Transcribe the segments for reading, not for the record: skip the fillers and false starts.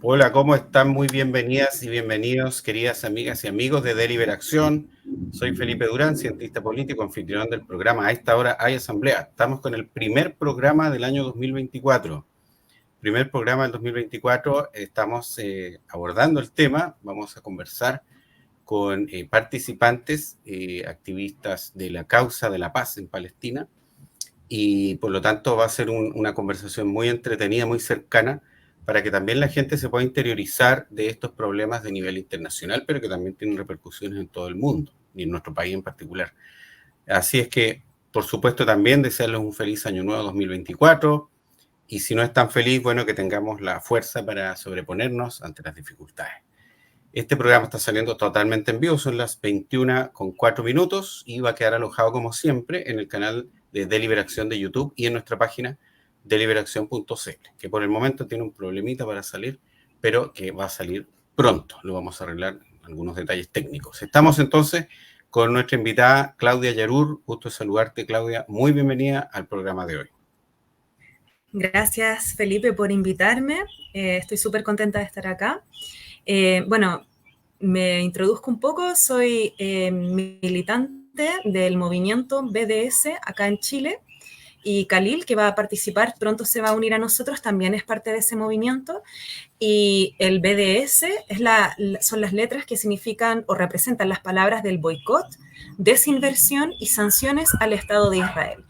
Hola, ¿cómo están? Muy bienvenidas y bienvenidos, queridas amigas y amigos de Deliberación. Soy Felipe Durán, cientista político, anfitrión del programa A esta hora hay asamblea. Estamos con el primer programa del año 2024. Primer programa del 2024, estamos abordando el tema, vamos a conversar con participantes, activistas de la causa de la paz en Palestina, y por lo tanto va a ser una conversación muy entretenida, muy cercana, para que también la gente se pueda interiorizar de estos problemas de nivel internacional, pero que también tienen repercusiones en todo el mundo, y en nuestro país en particular. Así es que, por supuesto, también desearles un feliz año nuevo 2024, y si no es tan feliz, bueno, que tengamos la fuerza para sobreponernos ante las dificultades. Este programa está saliendo totalmente en vivo, son las 21:04 y va a quedar alojado como siempre en el canal de Deliberación de YouTube y en nuestra página deliberación.cl, que por el momento tiene un problemita para salir, pero que va a salir pronto. Lo vamos a arreglar algunos detalles técnicos. Estamos entonces con nuestra invitada Claudia Yarur. Gusto saludarte, Claudia. Muy bienvenida al programa de hoy. Gracias, Felipe, por invitarme. Estoy súper contenta de estar acá. Bueno, me introduzco un poco. Soy militante del movimiento BDS acá en Chile. Y Khalil, que va a participar, pronto se va a unir a nosotros, también es parte de ese movimiento. Y el BDS son las letras que significan o representan las palabras del boicot, desinversión y sanciones al Estado de Israel.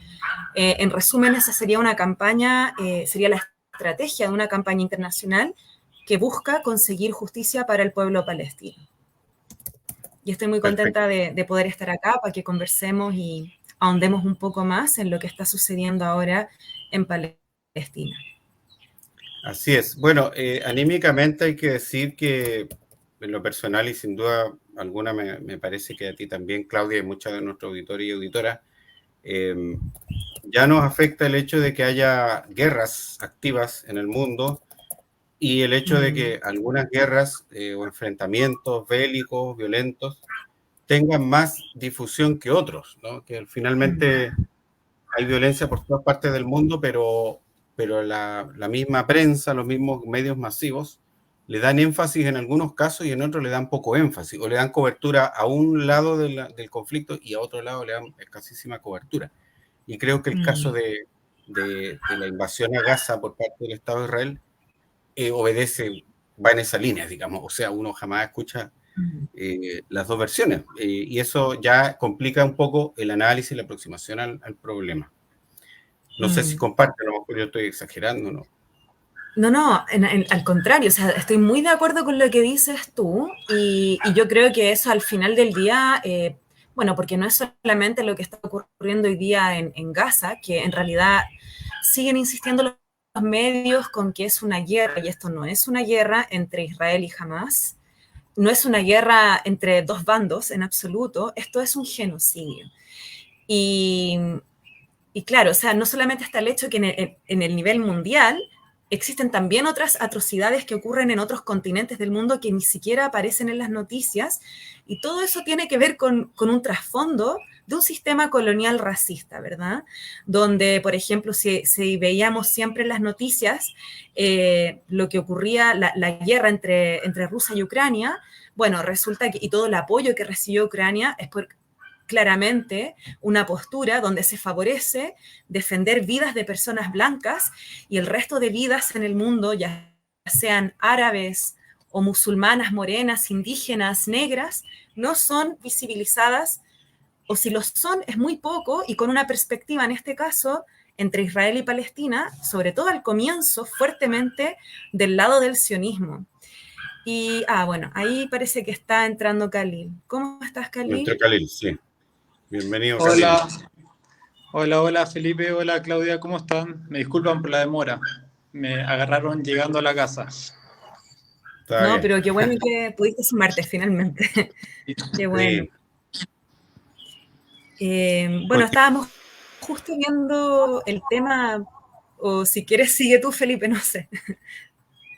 En resumen, esa sería una campaña, sería la estrategia de una campaña internacional que busca conseguir justicia para el pueblo palestino. Y estoy muy contenta de poder estar acá para que conversemos y ahondemos un poco más en lo que está sucediendo ahora en Palestina. Así es. Bueno, anímicamente hay que decir que en lo personal y sin duda alguna me parece que a ti también, Claudia, y muchas de nuestros auditores y auditoras, ya nos afecta el hecho de que haya guerras activas en el mundo y el hecho de que algunas guerras o enfrentamientos bélicos, violentos, tengan más difusión que otros, ¿no? Que finalmente hay violencia por todas partes del mundo, pero la misma prensa, los mismos medios masivos, le dan énfasis en algunos casos y en otros le dan poco énfasis, o le dan cobertura a un lado del conflicto y a otro lado le dan escasísima cobertura. Y creo que el caso de la invasión a Gaza por parte del Estado de Israel va en esa línea, digamos. O sea, uno jamás escucha las dos versiones, y eso ya complica un poco el análisis y la aproximación al problema. No sé si comparte, a lo mejor yo estoy exagerando, ¿no? No, al contrario, o sea, estoy muy de acuerdo con lo que dices tú y yo creo que eso al final del día, bueno, porque no es solamente lo que está ocurriendo hoy día en Gaza, que en realidad siguen insistiendo los medios con que es una guerra, y esto no es una guerra entre Israel y Hamas, no es una guerra entre dos bandos en absoluto, esto es un genocidio. Y, y claro, o sea, no solamente está el hecho que en el nivel mundial existen también otras atrocidades que ocurren en otros continentes del mundo que ni siquiera aparecen en las noticias, y todo eso tiene que ver con un trasfondo de un sistema colonial racista, ¿verdad? Donde, por ejemplo, si veíamos siempre en las noticias lo que ocurría, la guerra entre Rusia y Ucrania, bueno, resulta que, y todo el apoyo que recibió Ucrania es por claramente una postura donde se favorece defender vidas de personas blancas y el resto de vidas en el mundo, ya sean árabes o musulmanas, morenas, indígenas, negras, no son visibilizadas, o si lo son es muy poco, y con una perspectiva en este caso entre Israel y Palestina, sobre todo al comienzo, fuertemente del lado del sionismo. Y, bueno, ahí parece que está entrando Khalil. ¿Cómo estás, Nuestro Khalil? Khalil, sí. Bienvenido, Khalil. Hola, hola Felipe, hola Claudia, ¿cómo están? Me disculpan por la demora, me agarraron llegando a la casa. Está No, bien. pero qué bueno que pudiste sumarte finalmente. Qué bueno. Bueno, Sí. estábamos justo viendo el tema, o si quieres sigue tú, Felipe, no sé.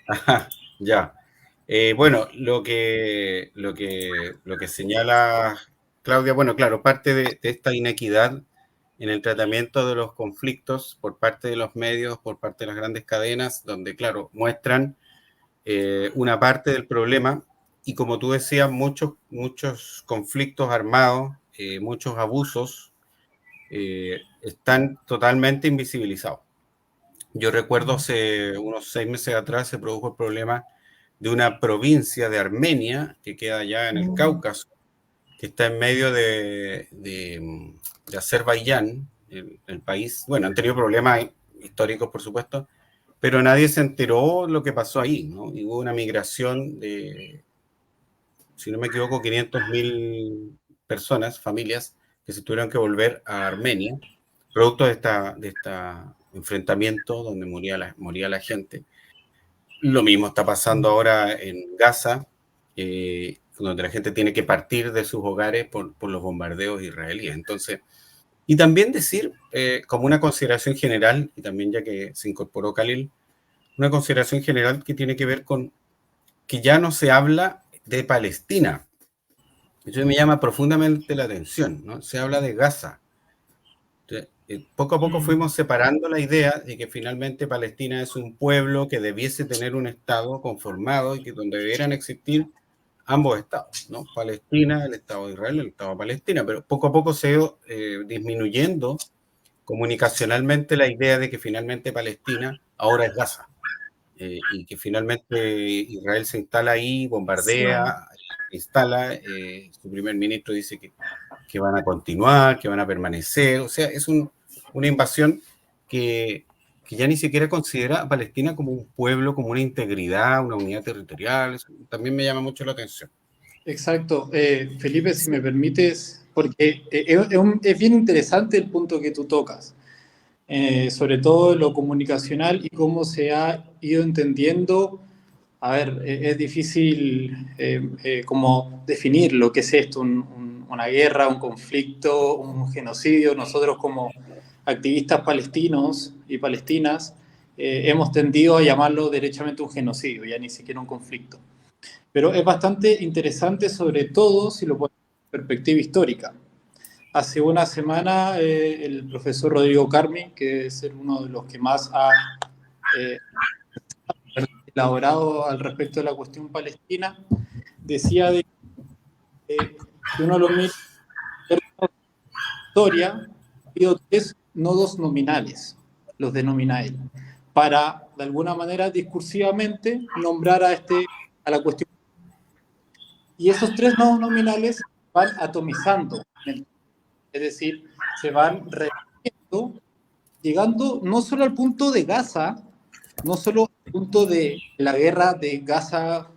Ajá, ya. Bueno, lo que señala Claudia, bueno, claro, parte de esta inequidad en el tratamiento de los conflictos por parte de los medios, por parte de las grandes cadenas, donde, claro, muestran una parte del problema, y como tú decías, muchos conflictos armados, muchos abusos, están totalmente invisibilizados. Yo recuerdo hace unos 6 meses atrás se produjo el problema de una provincia de Armenia que queda allá en el Cáucaso, que está en medio de Azerbaiyán, el país. Bueno, han tenido problemas históricos, por supuesto, pero nadie se enteró lo que pasó ahí, ¿no? Y hubo una migración de, si no me equivoco, 500.000 personas, familias, que se tuvieron que volver a Armenia, producto de este enfrentamiento donde moría la gente. Lo mismo está pasando ahora en Gaza, donde la gente tiene que partir de sus hogares por los bombardeos israelíes. Entonces, y también decir, como una consideración general, y también ya que se incorporó Khalil, una consideración general que tiene que ver con que ya no se habla de Palestina. Eso me llama profundamente la atención, ¿no? Se habla de Gaza. Entonces, poco a poco fuimos separando la idea de que finalmente Palestina es un pueblo que debiese tener un Estado conformado y que donde debieran existir ambos estados, ¿no? Palestina, el Estado de Israel, el Estado de Palestina, pero poco a poco se ha ido disminuyendo comunicacionalmente la idea de que finalmente Palestina ahora es Gaza, y que finalmente Israel se instala ahí, bombardea, instala, su primer ministro dice que van a continuar, que van a permanecer, o sea, es una invasión que ya ni siquiera considera a Palestina como un pueblo, como una integridad, una unidad territorial. Eso también me llama mucho la atención. Exacto. Felipe, si me permites, porque es bien interesante el punto que tú tocas, sobre todo lo comunicacional y cómo se ha ido entendiendo. A ver, es difícil como definir lo que es esto, una guerra, un conflicto, un genocidio. Nosotros como activistas palestinos y palestinas hemos tendido a llamarlo derechamente un genocidio, ya ni siquiera un conflicto. Pero es bastante interesante, sobre todo si lo ponemos en perspectiva histórica. Hace una semana el profesor Rodrigo Carmi, que es uno de los que más ha elaborado al respecto de la cuestión palestina, decía de que uno de los mismos de la historia ha habido 3 nodos nominales, los denomina él, para de alguna manera discursivamente nombrar a la cuestión. Y esos 3 nodos nominales van atomizando, es decir, se van reduciendo, llegando no solo al punto de Gaza, no solo al punto de la guerra de Gaza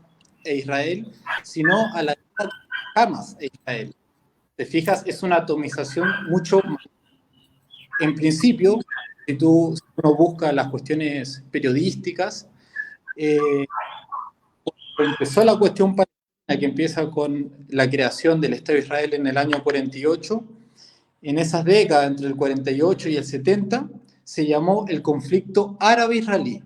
e Israel, sino a la guerra de Hamas e Israel. ¿Te fijas? Es una atomización mucho más. En principio, si uno busca las cuestiones periodísticas, empezó la cuestión palestina, que empieza con la creación del Estado de Israel en el año 48, en esas décadas, entre el 48 y el 70, se llamó el conflicto árabe-israelí,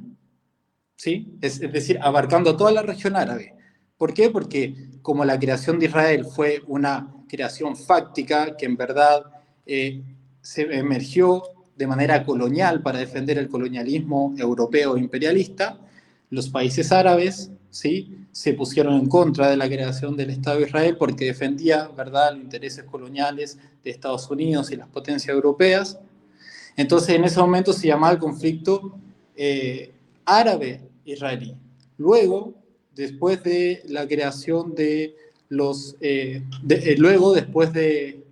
¿sí? Es decir, abarcando toda la región árabe. ¿Por qué? Porque como la creación de Israel fue una creación fáctica, que en verdad se emergió de manera colonial para defender el colonialismo europeo imperialista, los países árabes, ¿sí?, se pusieron en contra de la creación del Estado de Israel porque defendía, ¿verdad?, los intereses coloniales de Estados Unidos y las potencias europeas. Entonces, en ese momento se llamaba el conflicto árabe-israelí. Luego, después de la creación de después de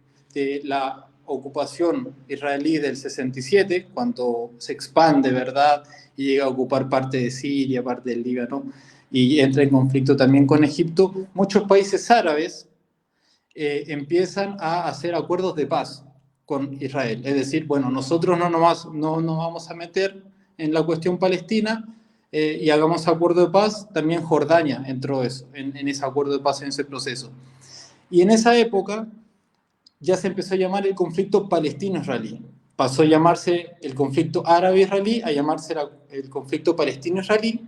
la ocupación israelí del 67, cuando se expande, ¿verdad?, y llega a ocupar parte de Siria, parte del Líbano, y entra en conflicto también con Egipto, muchos países árabes empiezan a hacer acuerdos de paz con Israel. Es decir, bueno, nosotros no nos vamos a meter en la cuestión palestina y hagamos acuerdo de paz. También Jordania entró en ese acuerdo de paz, en ese proceso. Y en esa época ya se empezó a llamar el conflicto palestino-israelí. Pasó a llamarse el conflicto árabe-israelí a llamarse el conflicto palestino-israelí.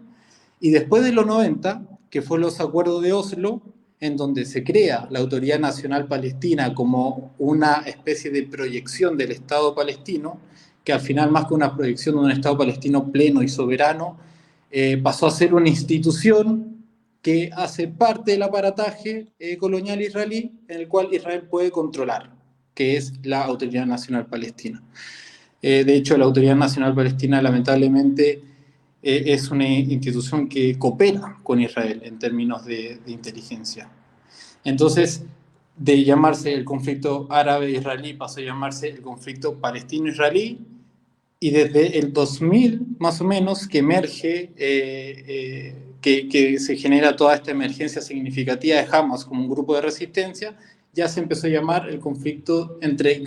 Y después de los 90, que fue los acuerdos de Oslo, en donde se crea la Autoridad Nacional Palestina como una especie de proyección del Estado palestino, que al final, más que una proyección de un Estado palestino pleno y soberano, pasó a ser una institución que hace parte del aparataje colonial israelí, en el cual Israel puede controlar, que es la Autoridad Nacional Palestina. De hecho, la Autoridad Nacional Palestina, lamentablemente, es una institución que coopera con Israel en términos de inteligencia. Entonces, de llamarse el conflicto árabe-israelí pasó a llamarse el conflicto palestino-israelí, y desde el 2000, más o menos, que emerge, que se genera toda esta emergencia significativa de Hamas como un grupo de resistencia, ya se empezó a llamar el conflicto entre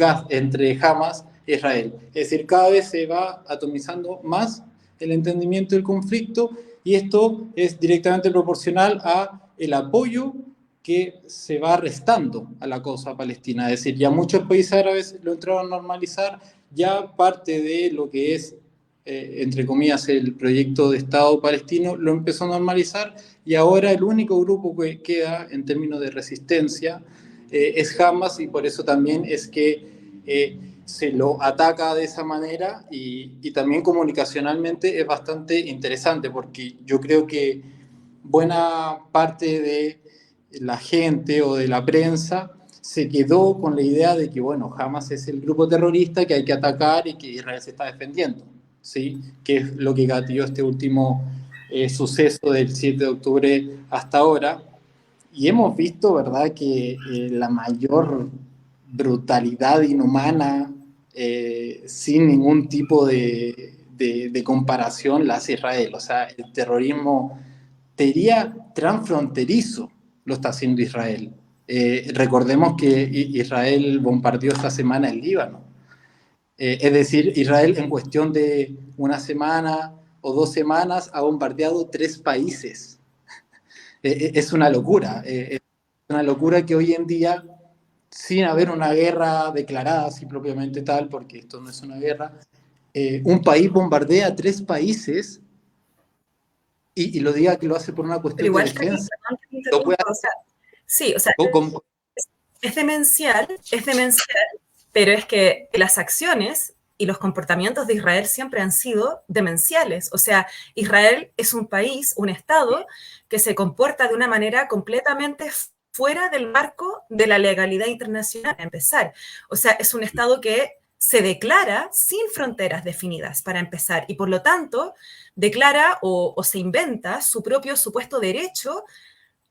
Hamas e Israel. Es decir, cada vez se va atomizando más el entendimiento del conflicto, y esto es directamente proporcional a el apoyo que se va restando a la causa palestina. Es decir, ya muchos países árabes lo entraron a normalizar, ya parte de lo que es, entre comillas, el proyecto de Estado palestino lo empezó a normalizar, y ahora el único grupo que queda en términos de resistencia es Hamas, y por eso también es que se lo ataca de esa manera, y también comunicacionalmente es bastante interesante, porque yo creo que buena parte de la gente o de la prensa se quedó con la idea de que, bueno, Hamas es el grupo terrorista que hay que atacar y que Israel se está defendiendo, ¿sí? Que es lo que gatilló este último suceso del 7 de octubre hasta ahora. Y hemos visto, ¿verdad?, que la mayor brutalidad inhumana, sin ningún tipo de comparación, la hace Israel. O sea, el terrorismo, te diría, transfronterizo lo está haciendo Israel. Recordemos que Israel bombardeó esta semana el Líbano. Es decir, Israel en cuestión de una semana o 2 semanas ha bombardeado 3 países. Es una locura. Es una locura que hoy en día, sin haber una guerra declarada así propiamente tal, porque esto no es una guerra, un país bombardea a 3 países y lo diga que lo hace por una cuestión de defensa. O sea, sí, o sea, es demencial, pero es que las acciones y los comportamientos de Israel siempre han sido demenciales. O sea, Israel es un país, un Estado, que se comporta de una manera completamente fuera del marco de la legalidad internacional, a empezar. O sea, es un Estado que se declara sin fronteras definidas, para empezar, y por lo tanto declara o se inventa su propio supuesto derecho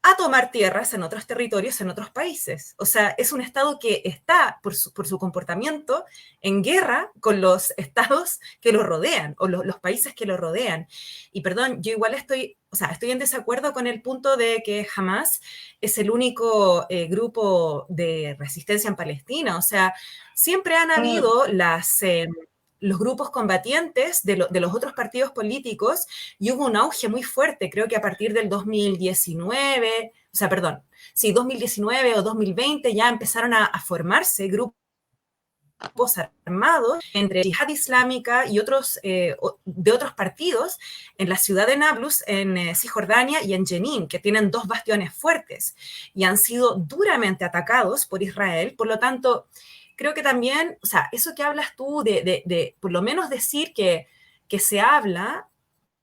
a tomar tierras en otros territorios, en otros países. O sea, es un Estado que está, por su comportamiento, en guerra con los estados que lo rodean, o los países que lo rodean. Y perdón, yo igual estoy en desacuerdo con el punto de que Hamas es el único grupo de resistencia en Palestina. O sea, siempre han habido los grupos combatientes de los otros partidos políticos, y hubo un auge muy fuerte, creo que a partir del 2019, 2019 o 2020 ya empezaron a formarse grupos armados entre Yihad Islámica y otros de otros partidos en la ciudad de Nablus, en Cisjordania, y en Jenin, que tienen 2 bastiones fuertes y han sido duramente atacados por Israel. Por lo tanto, creo que también, o sea, eso que hablas tú de por lo menos decir que se habla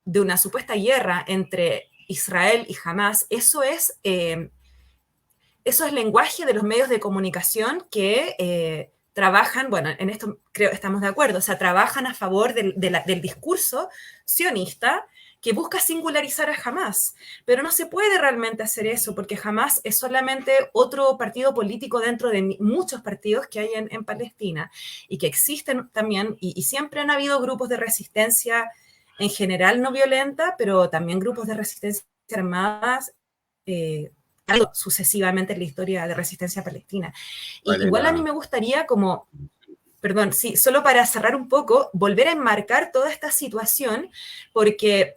de una supuesta guerra entre Israel y Hamas, eso es lenguaje de los medios de comunicación que trabajan, bueno, en esto creo que estamos de acuerdo, o sea, trabajan a favor del discurso sionista que busca singularizar a Hamas, pero no se puede realmente hacer eso, porque Hamas es solamente otro partido político dentro de muchos partidos que hay en Palestina, y que existen también, y siempre han habido grupos de resistencia en general no violenta, pero también grupos de resistencia armadas sucesivamente en la historia de resistencia palestina. Y igual a mí me gustaría perdón, sí, solo para cerrar un poco, volver a enmarcar toda esta situación, porque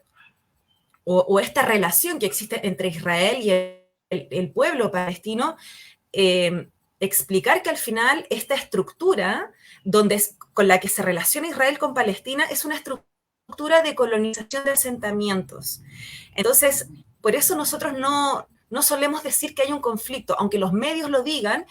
o esta relación que existe entre Israel y el pueblo palestino, explicar que al final esta estructura con la que se relaciona Israel con Palestina es una estructura de colonización de asentamientos. Entonces, por eso nosotros no solemos decir que hay un conflicto, aunque los medios lo digan.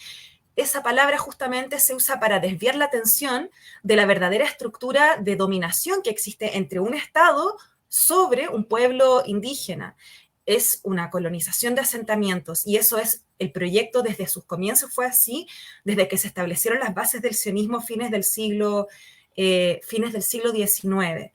Esa palabra justamente se usa para desviar la atención de la verdadera estructura de dominación que existe entre un Estado sobre un pueblo indígena. Es una colonización de asentamientos, y eso es el proyecto desde sus comienzos, fue así, desde que se establecieron las bases del sionismo fines del siglo XIX.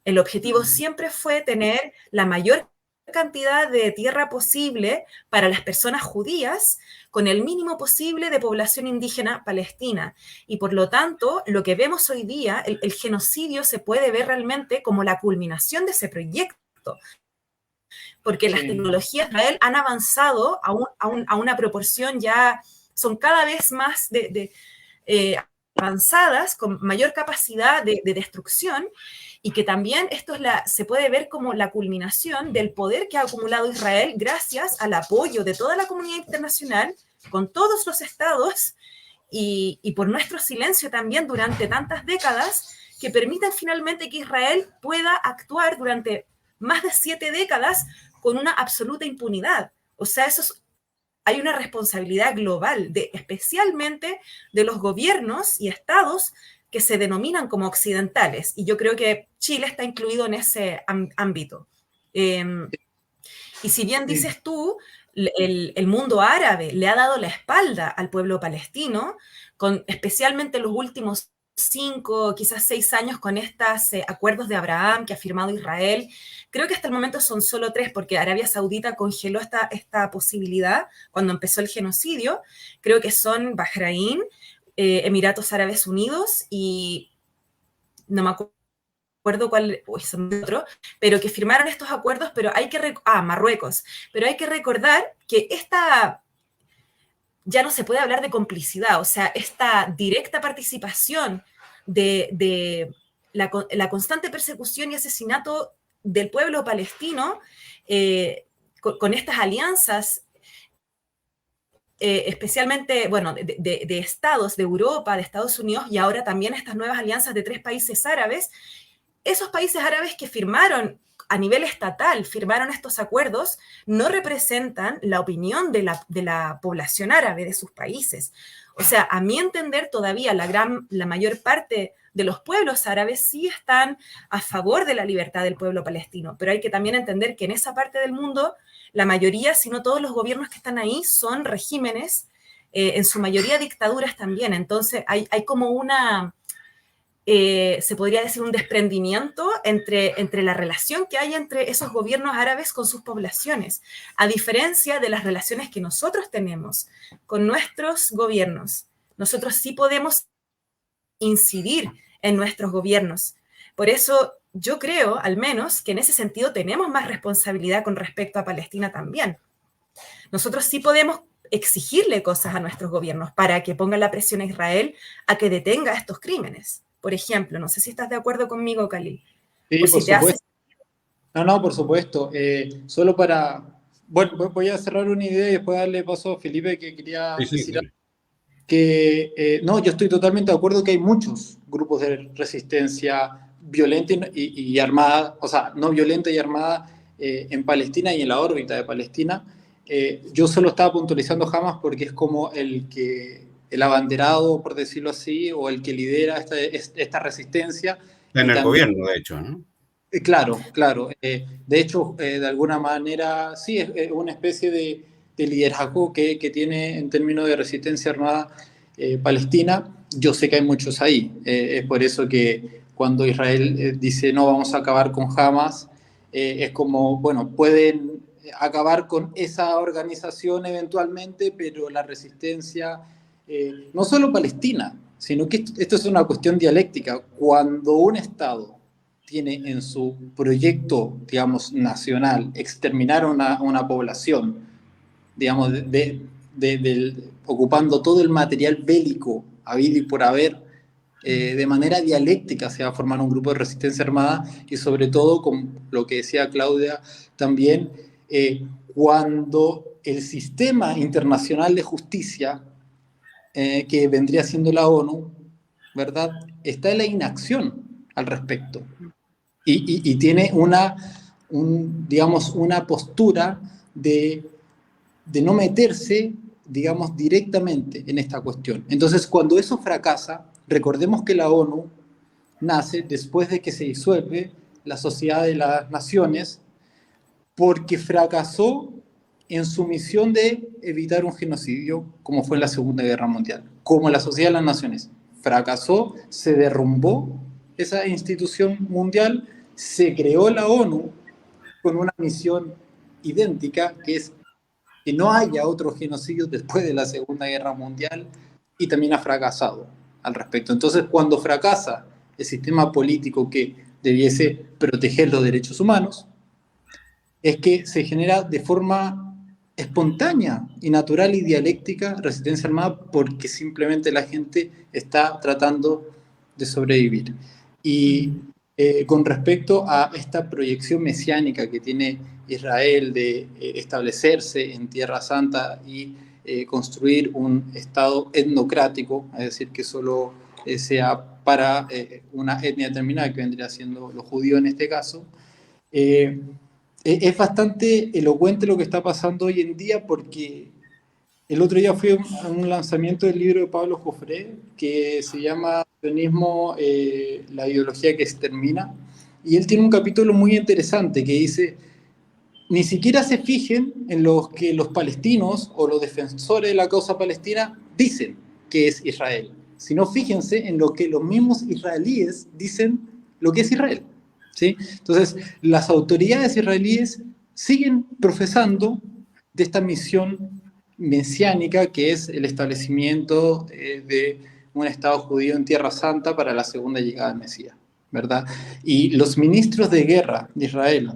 El objetivo siempre fue tener la mayor cantidad de tierra posible para las personas judías con el mínimo posible de población indígena palestina. Y por lo tanto, lo que vemos hoy día, el genocidio se puede ver realmente como la culminación de ese proyecto, porque las tecnologías de Israel han avanzado a una proporción ya, son cada vez más avanzadas, con mayor capacidad de destrucción, y que también esto se puede ver como la culminación del poder que ha acumulado Israel gracias al apoyo de toda la comunidad internacional, con todos los estados, y por nuestro silencio también durante tantas décadas, que permiten finalmente que Israel pueda actuar durante más de 7 décadas con una absoluta impunidad. O sea, hay una responsabilidad global, especialmente de los gobiernos y estados que se denominan como occidentales. Y yo creo que Chile está incluido en ese ámbito. Y si bien dices tú, el mundo árabe le ha dado la espalda al pueblo palestino, especialmente los últimos 5, quizás 6 años con estos acuerdos de Abraham que ha firmado Israel. Creo que hasta el momento son solo 3, porque Arabia Saudita congeló esta posibilidad cuando empezó el genocidio. Creo que son Bahrein, Emiratos Árabes Unidos y no me acuerdo cuál, son otro, pero que firmaron estos acuerdos, pero Marruecos. Pero hay que recordar que ya no se puede hablar de complicidad, o sea, esta directa participación de la constante persecución y asesinato del pueblo palestino con estas alianzas, especialmente, bueno, de estados de Europa, de Estados Unidos, y ahora también estas nuevas alianzas de 3 países árabes. Esos países árabes que firmaron a nivel estatal, firmaron estos acuerdos, no representan la opinión de la población árabe de sus países. O sea, a mi entender, todavía la mayor parte de los pueblos árabes sí están a favor de la libertad del pueblo palestino, pero hay que también entender que en esa parte del mundo, la mayoría, si no todos los gobiernos que están ahí, son regímenes, en su mayoría dictaduras también. Entonces, hay como se podría decir un desprendimiento entre la relación que hay entre esos gobiernos árabes con sus poblaciones, a diferencia de las relaciones que nosotros tenemos con nuestros gobiernos. Nosotros sí podemos incidir en nuestros gobiernos. Por eso yo creo, al menos, que en ese sentido tenemos más responsabilidad con respecto a Palestina también. Nosotros sí podemos exigirle cosas a nuestros gobiernos para que pongan la presión a Israel a que detenga estos crímenes. Por ejemplo, no sé si estás de acuerdo conmigo, Khalil. Sí, por supuesto. No, por supuesto. Solo para... Bueno, voy a cerrar una idea y después darle paso a Felipe, que quería decir algo. Que no, yo estoy totalmente de acuerdo que hay muchos grupos de resistencia violenta y armada, o sea, no violenta y armada en Palestina y en la órbita de Palestina. Yo solo estaba puntualizando Hamas porque es como el abanderado, por decirlo así, o el que lidera esta resistencia. En el gobierno, de hecho, ¿no? Claro, claro. De hecho, de alguna manera, sí, es una especie de liderazgo que tiene en términos de resistencia armada palestina. Yo sé que hay muchos ahí. Es por eso que cuando Israel dice no, vamos a acabar con Hamas, es como, bueno, pueden acabar con esa organización eventualmente, pero la resistencia, no solo palestina, sino que esto es una cuestión dialéctica. Cuando un Estado tiene en su proyecto, digamos, nacional, exterminar una población, digamos, ocupando todo el material bélico habido y por haber, de manera dialéctica se va a formar un grupo de resistencia armada, y sobre todo, con lo que decía Claudia también, cuando el sistema internacional de justicia, que vendría siendo la ONU, ¿verdad?, está en la inacción al respecto. Y tiene digamos, una postura de no meterse, digamos, directamente en esta cuestión. Entonces, cuando eso fracasa, recordemos que la ONU nace después de que se disuelve la Sociedad de las Naciones porque fracasó en su misión de evitar un genocidio como fue en la Segunda Guerra Mundial. Como la Sociedad de las Naciones fracasó, se derrumbó esa institución mundial, se creó la ONU con una misión idéntica, que es que no haya otro genocidio después de la Segunda Guerra Mundial, y también ha fracasado al respecto. Entonces, cuando fracasa el sistema político que debiese proteger los derechos humanos, es que se genera de forma espontánea y natural y dialéctica resistencia armada porque simplemente la gente está tratando de sobrevivir. Y con respecto a esta proyección mesiánica que tiene Israel de establecerse en Tierra Santa y construir un Estado etnocrático, es decir, que solo sea para una etnia determinada, que vendría siendo los judíos en este caso, es bastante elocuente lo que está pasando hoy en día porque el otro día fui a un lanzamiento del libro de Pablo Jofré que se llama Sionismo, la ideología que extermina, y él tiene un capítulo muy interesante que dice: ni siquiera se fijen en lo que los palestinos o los defensores de la causa palestina dicen que es Israel, sino fíjense en lo que los mismos israelíes dicen lo que es Israel. ¿Sí? Entonces, las autoridades israelíes siguen profesando de esta misión mesiánica que es el establecimiento de un Estado judío en Tierra Santa para la segunda llegada del Mesías, ¿verdad? Y los ministros de guerra de Israel,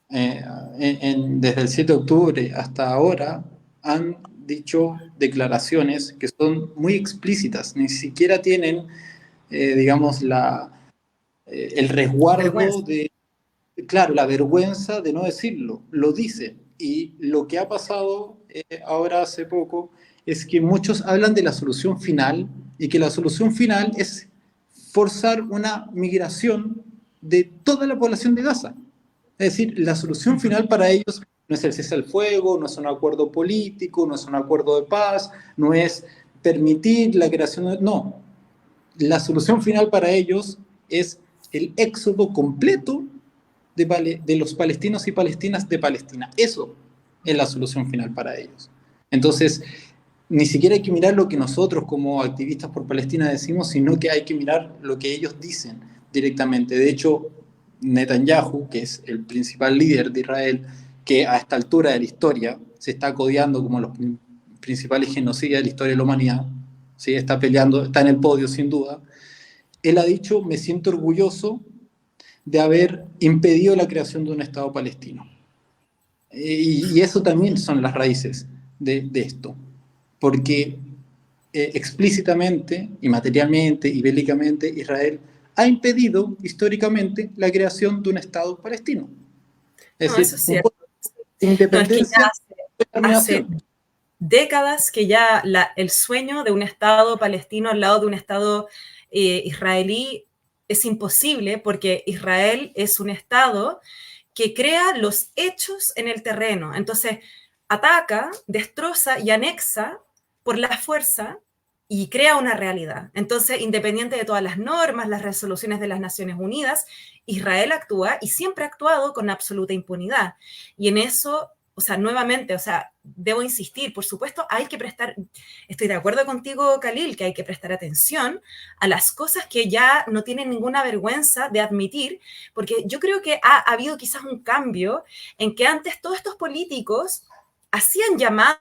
desde el 7 de octubre hasta ahora, han dicho declaraciones que son muy explícitas, ni siquiera tienen, digamos, el resguardo de, claro, la vergüenza de no decirlo, lo dice. Y lo que ha pasado ahora hace poco es que muchos hablan de la solución final y que la solución final es forzar una migración de toda la población de Gaza. Es decir, la solución final para ellos no es el cese al fuego, no es un acuerdo político, no es un acuerdo de paz, no es permitir la creación de... No, la solución final para ellos es el éxodo completo de los palestinos y palestinas de Palestina. Eso es la solución final para ellos. Entonces, ni siquiera hay que mirar lo que nosotros como activistas por Palestina decimos, sino que hay que mirar lo que ellos dicen directamente. De hecho, Netanyahu, que es el principal líder de Israel, que a esta altura de la historia se está codeando como los principales genocidas de la historia de la humanidad, ¿sí? Está peleando, está en el podio sin duda. Él ha dicho: me siento orgulloso de haber impedido la creación de un Estado palestino. Y eso también son las raíces de esto, porque explícitamente y materialmente y bélicamente Israel ha impedido históricamente la creación de un Estado palestino. Es No, decir, eso es cierto. independencia, no, es que ya hace décadas que ya el sueño de un Estado palestino al lado de un Estado israelí es imposible, porque Israel es un Estado que crea los hechos en el terreno. Entonces, ataca, destroza y anexa por la fuerza y crea una realidad. Entonces, independiente de todas las normas, las resoluciones de las Naciones Unidas, Israel actúa y siempre ha actuado con absoluta impunidad. Y en eso, o sea, nuevamente, o sea, debo insistir, por supuesto, hay que prestar, estoy de acuerdo contigo, Khalil, que hay que prestar atención a las cosas que ya no tienen ninguna vergüenza de admitir, porque yo creo que ha habido quizás un cambio en que antes todos estos políticos hacían llamados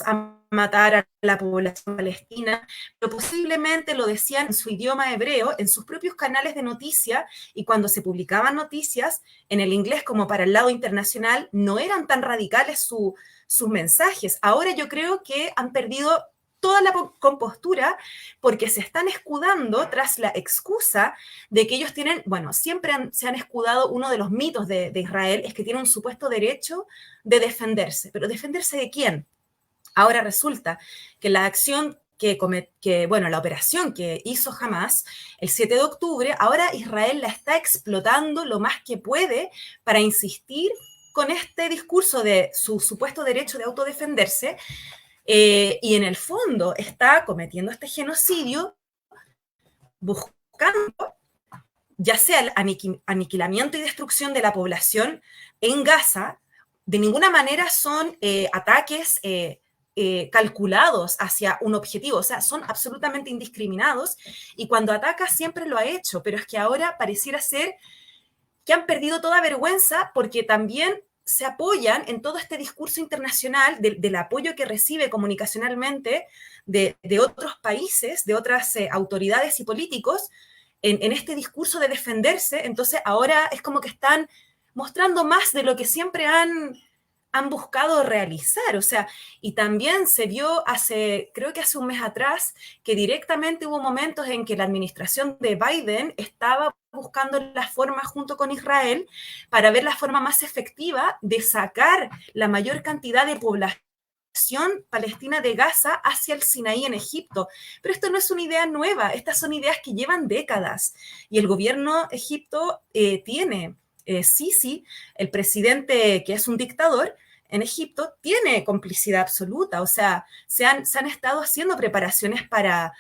a matar a la población palestina, pero posiblemente lo decían en su idioma hebreo, en sus propios canales de noticias, y cuando se publicaban noticias en el inglés como para el lado internacional, no eran tan radicales sus mensajes. Ahora yo creo que han perdido toda la compostura porque se están escudando tras la excusa de que ellos tienen, bueno, siempre se han escudado, uno de los mitos de Israel es que tiene un supuesto derecho de defenderse, pero ¿defenderse de quién? Ahora resulta que la acción bueno, la operación que hizo Hamas el 7 de octubre, ahora Israel la está explotando lo más que puede para insistir con este discurso de su supuesto derecho de autodefenderse, y en el fondo está cometiendo este genocidio buscando ya sea el aniquilamiento y destrucción de la población en Gaza, de ninguna manera son ataques calculados hacia un objetivo, o sea, son absolutamente indiscriminados, y cuando ataca siempre lo ha hecho, pero es que ahora pareciera ser que han perdido toda vergüenza porque también se apoyan en todo este discurso internacional del apoyo que recibe comunicacionalmente de otros países, de otras autoridades y políticos, en este discurso de defenderse. Entonces ahora es como que están mostrando más de lo que siempre han buscado realizar, o sea, y también se vio creo que hace un mes atrás, que directamente hubo momentos en que la administración de Biden estaba buscando la forma junto con Israel para ver la forma más efectiva de sacar la mayor cantidad de población palestina de Gaza hacia el Sinaí en Egipto. Pero esto no es una idea nueva, estas son ideas que llevan décadas, y el gobierno egipto tiene Sisi, el presidente que es un dictador en Egipto, tiene complicidad absoluta. O sea, se han estado haciendo preparaciones para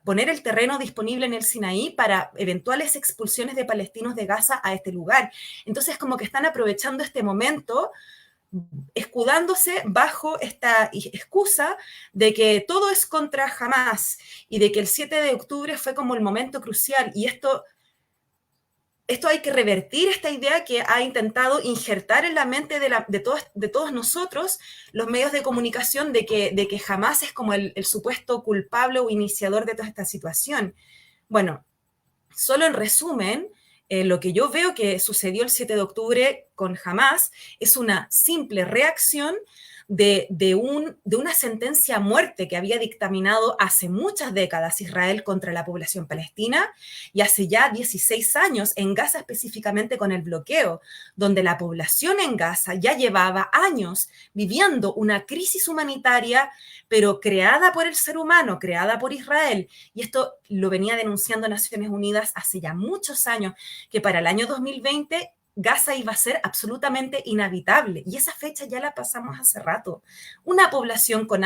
poner el terreno disponible en el Sinaí para eventuales expulsiones de palestinos de Gaza a este lugar. Entonces, como que están aprovechando este momento, escudándose bajo esta excusa de que todo es contra Hamás y de que el 7 de octubre fue como el momento crucial. Y esto hay que revertir esta idea que ha intentado injertar en la mente de todos nosotros los medios de comunicación de que Hamás es como el supuesto culpable o iniciador de toda esta situación. Bueno, solo en resumen, lo que yo veo que sucedió el 7 de octubre con Hamás es una simple reacción de una sentencia a muerte que había dictaminado hace muchas décadas Israel contra la población palestina, y hace ya 16 años en Gaza específicamente con el bloqueo, donde la población en Gaza ya llevaba años viviendo una crisis humanitaria, pero creada por el ser humano, creada por Israel. Y esto lo venía denunciando Naciones Unidas hace ya muchos años, que para el año 2020 Gaza iba a ser absolutamente inhabitable, y esa fecha ya la pasamos hace rato. Una población con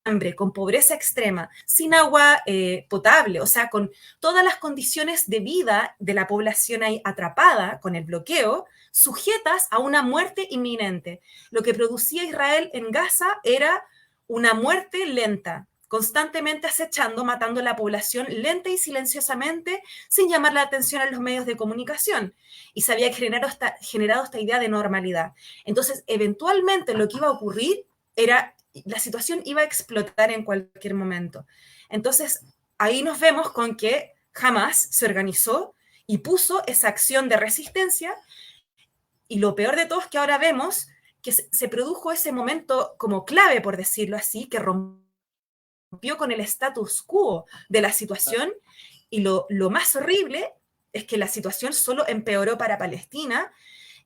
hambre, con pobreza extrema, sin agua potable, o sea, con todas las condiciones de vida de la población ahí atrapada con el bloqueo, sujetas a una muerte inminente. Lo que producía Israel en Gaza era una muerte lenta, constantemente acechando, matando a la población lenta y silenciosamente, sin llamar la atención a los medios de comunicación. Y se había generado esta idea de normalidad. Entonces, eventualmente lo que iba a ocurrir era, la situación iba a explotar en cualquier momento. Entonces, ahí nos vemos con que Hamás se organizó y puso esa acción de resistencia, y lo peor de todo es que ahora vemos que se produjo ese momento como clave, por decirlo así, que rompió con el status quo de la situación, y lo más horrible es que la situación solo empeoró para Palestina,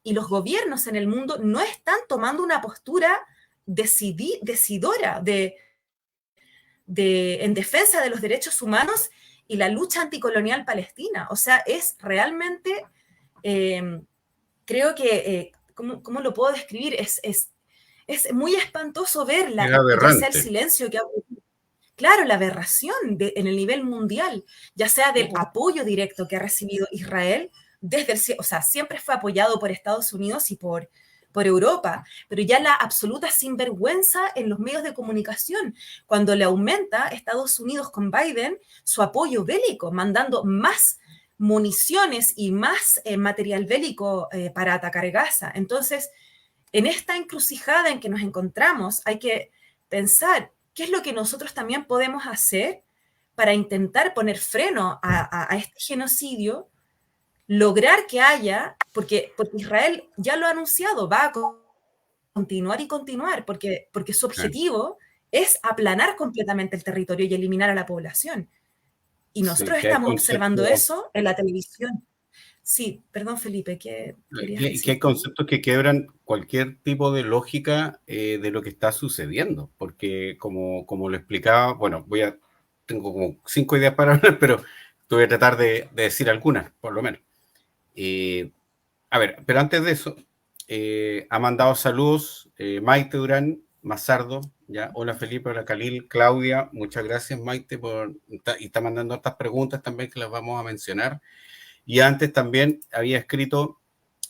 y los gobiernos en el mundo no están tomando una postura decidora en defensa de los derechos humanos y la lucha anticolonial palestina. O sea, es realmente, creo que, ¿cómo lo puedo describir? Es muy espantoso ver ya sea el silencio que ha ocurrido. Claro, la aberración en el nivel mundial, ya sea del apoyo directo que ha recibido Israel, o sea, siempre fue apoyado por Estados Unidos y por Europa, pero ya la absoluta sinvergüenza en los medios de comunicación, cuando le aumenta Estados Unidos con Biden su apoyo bélico, mandando más municiones y más material bélico para atacar Gaza. Entonces, en esta encrucijada en que nos encontramos, hay que pensar qué es lo que nosotros también podemos hacer para intentar poner freno a este genocidio, lograr que haya, porque Israel ya lo ha anunciado, va a continuar, porque su objetivo es aplanar completamente el territorio y eliminar a la población. Y nosotros estamos observando eso en la televisión. Sí, perdón, Felipe, ¿qué querías decir? Que hay conceptos que quebran cualquier tipo de lógica de lo que está sucediendo, porque como lo explicaba, bueno, tengo como 5 ideas para hablar, pero voy a tratar de decir algunas, por lo menos. A ver, pero antes de eso, ha mandado saludos Maite Durán Mazardo, Ya, hola Felipe, hola Khalil, Claudia, muchas gracias Maite y está mandando estas preguntas también que las vamos a mencionar. Y antes también había escrito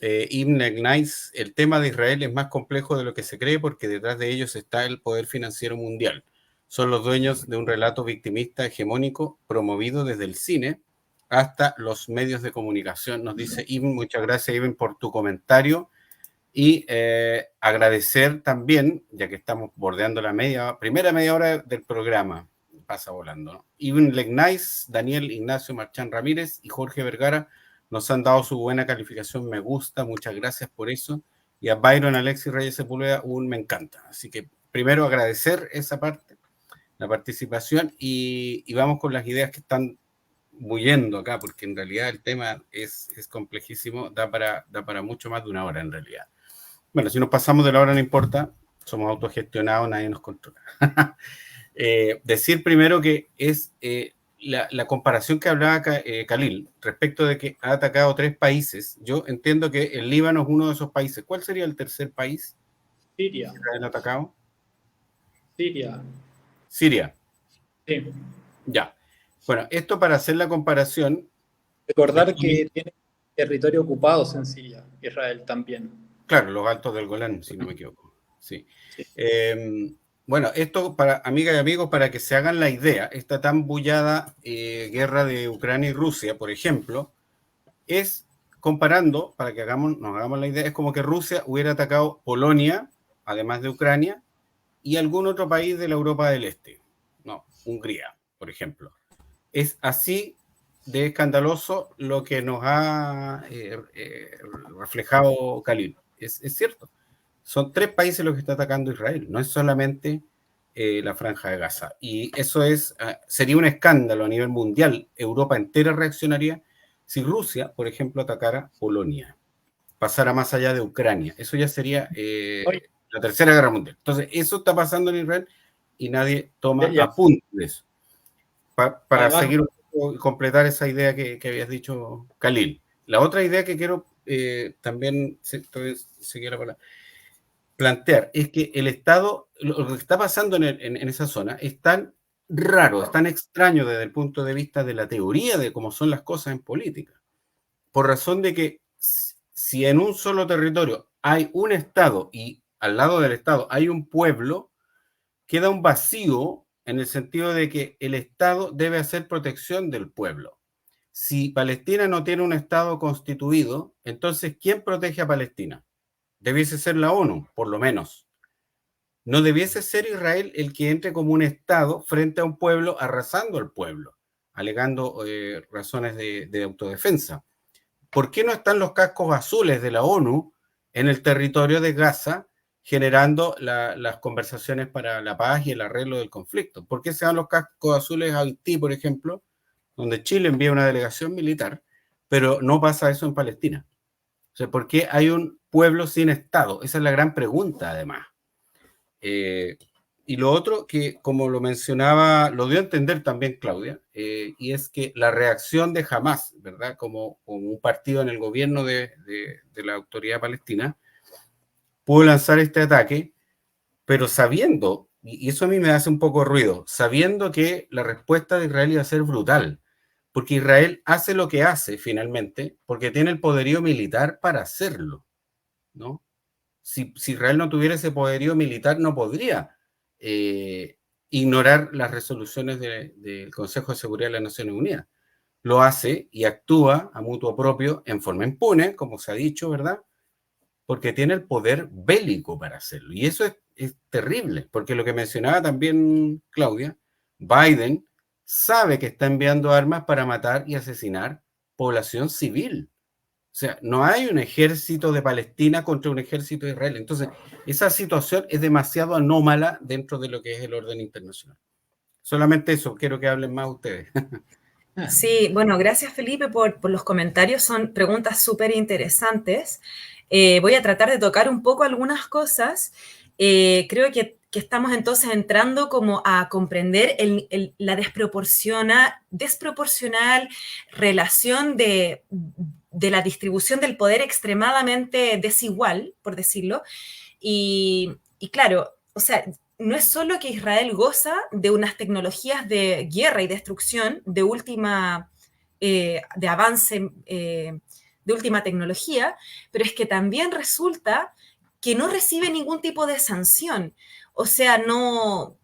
Ibn Gnais, el tema de Israel es más complejo de lo que se cree porque detrás de ellos está el poder financiero mundial. Son los dueños de un relato victimista hegemónico promovido desde el cine hasta los medios de comunicación. Nos dice Ibn, muchas gracias Ibn por tu comentario. Y agradecer también, ya que estamos bordeando la primera media hora del programa, pasa volando, ¿no? Ibn Legnais, Daniel Ignacio Marchán Ramírez y Jorge Vergara nos han dado su buena calificación, me gusta, muchas gracias por eso. Y a Byron Alexis Reyes Sepúlveda, un me encanta. Así que primero agradecer esa parte, la participación, y vamos con las ideas que están bulliendo acá, porque en realidad el tema es complejísimo, da para mucho más de una hora en realidad. Bueno, si nos pasamos de la hora no importa, somos autogestionados, nadie nos controla. Decir primero que es la comparación que hablaba Khalil respecto de que ha atacado 3 países. Yo entiendo que el Líbano es uno de esos países. ¿Cuál sería el tercer país? Siria. ¿El atacado? Siria. Siria. Sí. Ya. Bueno, esto para hacer la comparación. Recordar que tiene territorios ocupados en Siria, Israel también. Claro, los Altos del Golán, si no me equivoco. Sí. Bueno, esto para amigas y amigos, para que se hagan la idea, esta tan bullada guerra de Ucrania y Rusia, por ejemplo, es comparando, para que nos hagamos la idea, es como que Rusia hubiera atacado Polonia, además de Ucrania, y algún otro país de la Europa del Este. No, Hungría, por ejemplo. Es así de escandaloso lo que nos ha reflejado Khalil. Es cierto. Son 3 países los que está atacando Israel, no es solamente la Franja de Gaza. Y eso sería un escándalo a nivel mundial. Europa entera reaccionaría si Rusia, por ejemplo, atacara Polonia, pasara más allá de Ucrania. Eso ya sería la Tercera Guerra Mundial. Entonces, eso está pasando en Israel y nadie toma apunte de eso. Para seguir un poco y completar esa idea que habías dicho, Khalil. La otra idea que quiero también seguir la palabra, plantear es que el Estado, lo que está pasando en esa zona es tan raro, es tan extraño desde el punto de vista de la teoría de cómo son las cosas en política, por razón de que si en un solo territorio hay un Estado y al lado del Estado hay un pueblo, queda un vacío en el sentido de que el Estado debe hacer protección del pueblo. Si Palestina no tiene un Estado constituido, entonces ¿quién protege a Palestina? Debiese ser la ONU, por lo menos. No debiese ser Israel el que entre como un Estado frente a un pueblo arrasando al pueblo, alegando razones de autodefensa. ¿Por qué no están los cascos azules de la ONU en el territorio de Gaza generando las conversaciones para la paz y el arreglo del conflicto? ¿Por qué se dan los cascos azules a Haití, por ejemplo, donde Chile envía una delegación militar, pero no pasa eso en Palestina? O sea, ¿por qué hay un pueblo sin Estado? Esa es la gran pregunta, además. Y lo otro que, como lo mencionaba, lo dio a entender también Claudia, y es que la reacción de Hamas, ¿verdad? Como un partido en el gobierno de la autoridad palestina, pudo lanzar este ataque, pero sabiendo, y eso a mí me hace un poco de ruido, sabiendo que la respuesta de Israel iba a ser brutal, porque Israel hace lo que hace finalmente, porque tiene el poderío militar para hacerlo, ¿no? Si Israel no tuviera ese poderío militar, no podría ignorar las resoluciones del Consejo de Seguridad de las Naciones Unidas. Lo hace y actúa a mutuo propio en forma impune, como se ha dicho, ¿verdad? Porque tiene el poder bélico para hacerlo. Y eso es terrible, porque lo que mencionaba también Claudia, Biden sabe que está enviando armas para matar y asesinar población civil. O sea, no hay un ejército de Palestina contra un ejército de Israel. Entonces, esa situación es demasiado anómala dentro de lo que es el orden internacional. Solamente eso, quiero que hablen más ustedes. Sí, bueno, gracias Felipe por los comentarios, son preguntas súper interesantes. Voy a tratar de tocar un poco algunas cosas. Creo que estamos entonces entrando como a comprender la desproporcional relación de la distribución del poder extremadamente desigual, por decirlo. Y claro, o sea, no es solo que Israel goza de unas tecnologías de guerra y destrucción de avance, de última tecnología, pero es que también resulta que no recibe ningún tipo de sanción. O sea, no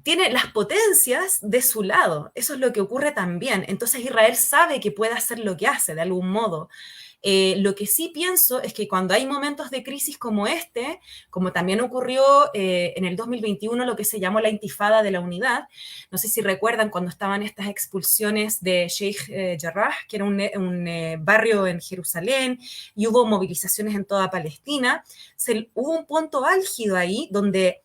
tiene las potencias de su lado. Eso es lo que ocurre también. Entonces Israel sabe que puede hacer lo que hace de algún modo. Lo que sí pienso es que cuando hay momentos de crisis como este, como también ocurrió en el 2021, lo que se llamó la Intifada de la Unidad, no sé si recuerdan cuando estaban estas expulsiones de Sheikh Jarrah, que era un barrio en Jerusalén, y hubo movilizaciones en toda Palestina, hubo un punto álgido ahí donde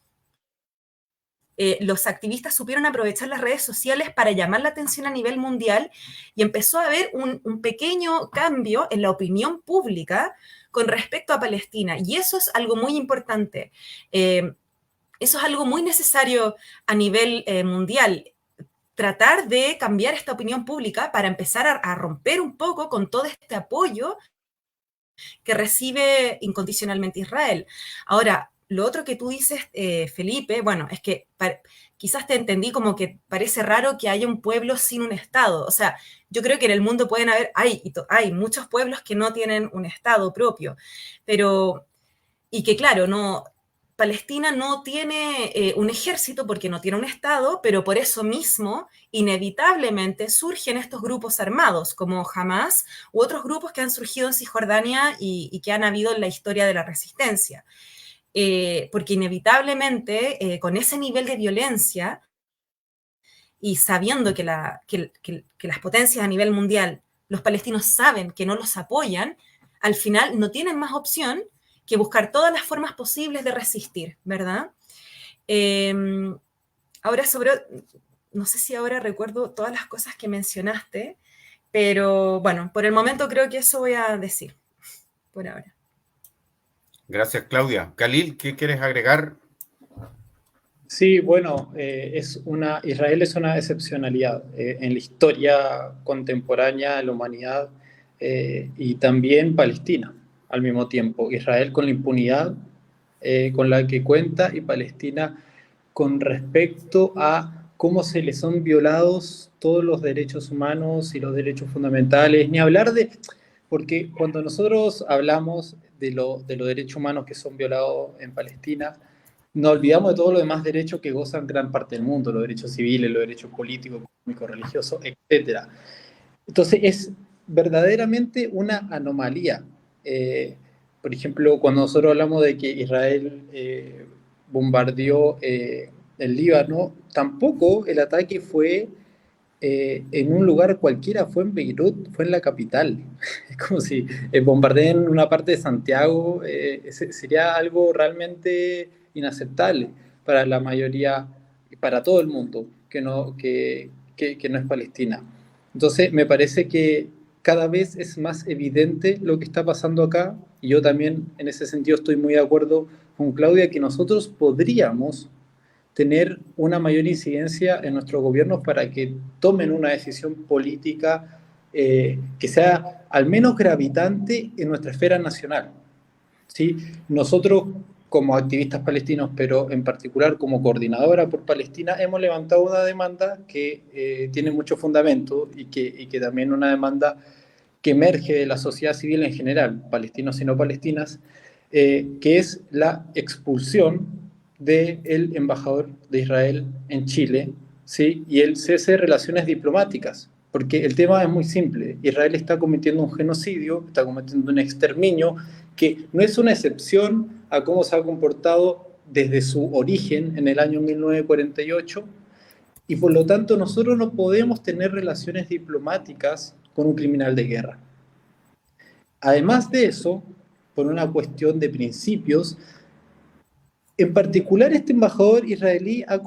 los activistas supieron aprovechar las redes sociales para llamar la atención a nivel mundial y empezó a haber un pequeño cambio en la opinión pública con respecto a Palestina. Y eso es algo muy importante. Eso es algo muy necesario a nivel mundial. Tratar de cambiar esta opinión pública para empezar a romper un poco con todo este apoyo que recibe incondicionalmente Israel. Ahora, lo otro que tú dices, Felipe, bueno, es que quizás te entendí como que parece raro que haya un pueblo sin un Estado. O sea, yo creo que en el mundo pueden haber, hay muchos pueblos que no tienen un Estado propio, pero, y que claro, no, Palestina no tiene un ejército porque no tiene un Estado, pero por eso mismo, inevitablemente, surgen estos grupos armados, como Hamas u otros grupos que han surgido en Cisjordania y que han habido en la historia de la resistencia. Porque inevitablemente, con ese nivel de violencia y sabiendo que las potencias a nivel mundial, los palestinos saben que no los apoyan, al final no tienen más opción que buscar todas las formas posibles de resistir, ¿verdad? Eh, ahora no sé si ahora recuerdo todas las cosas que mencionaste, pero bueno, por el momento creo que eso voy a decir, por ahora. Gracias, Claudia. Khalil, ¿qué quieres agregar? Sí, bueno, Israel es una excepcionalidad en la historia contemporánea de la humanidad y también Palestina al mismo tiempo. Israel con la impunidad con la que cuenta y Palestina con respecto a cómo se les son violados todos los derechos humanos y los derechos fundamentales, ni hablar porque cuando nosotros hablamos de los derechos humanos que son violados en Palestina, nos olvidamos de todos los demás derechos que gozan gran parte del mundo, los derechos civiles, los derechos políticos, económicos, religiosos, etc. Entonces es verdaderamente una anomalía. Por ejemplo, cuando nosotros hablamos de que Israel bombardeó el Líbano, tampoco el ataque fue en un lugar cualquiera, fue en Beirut, fue en la capital. Es como si bombardeen una parte de Santiago, sería algo realmente inaceptable para la mayoría, para todo el mundo que que no es Palestina. Entonces, me parece que cada vez es más evidente lo que está pasando acá, y yo también en ese sentido estoy muy de acuerdo con Claudia, que nosotros podríamos tener una mayor incidencia en nuestros gobiernos para que tomen una decisión política que sea al menos gravitante en nuestra esfera nacional. ¿Sí? Nosotros, como activistas palestinos, pero en particular como coordinadora por Palestina, hemos levantado una demanda que tiene mucho fundamento y que también una demanda que emerge de la sociedad civil en general, palestinos y no palestinas, que es la expulsión del embajador de Israel en Chile, ¿sí? Y el cese de relaciones diplomáticas, porque el tema es muy simple. Israel está cometiendo un genocidio, está cometiendo un exterminio, que no es una excepción a cómo se ha comportado desde su origen en el año 1948, y por lo tanto nosotros no podemos tener relaciones diplomáticas con un criminal de guerra. Además de eso, por una cuestión de principios, en particular, este embajador israelí ha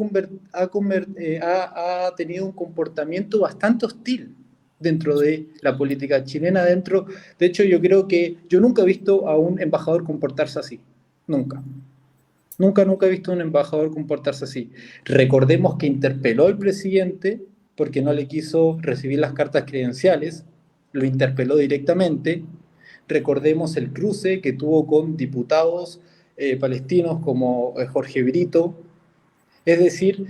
tenido un comportamiento bastante hostil dentro de la política chilena. De hecho, yo creo que yo nunca he visto a un embajador comportarse así. Nunca. Nunca he visto a un embajador comportarse así. Recordemos que interpeló al presidente porque no le quiso recibir las cartas credenciales, lo interpeló directamente. Recordemos el cruce que tuvo con diputados palestinos como Jorge Brito. Es decir,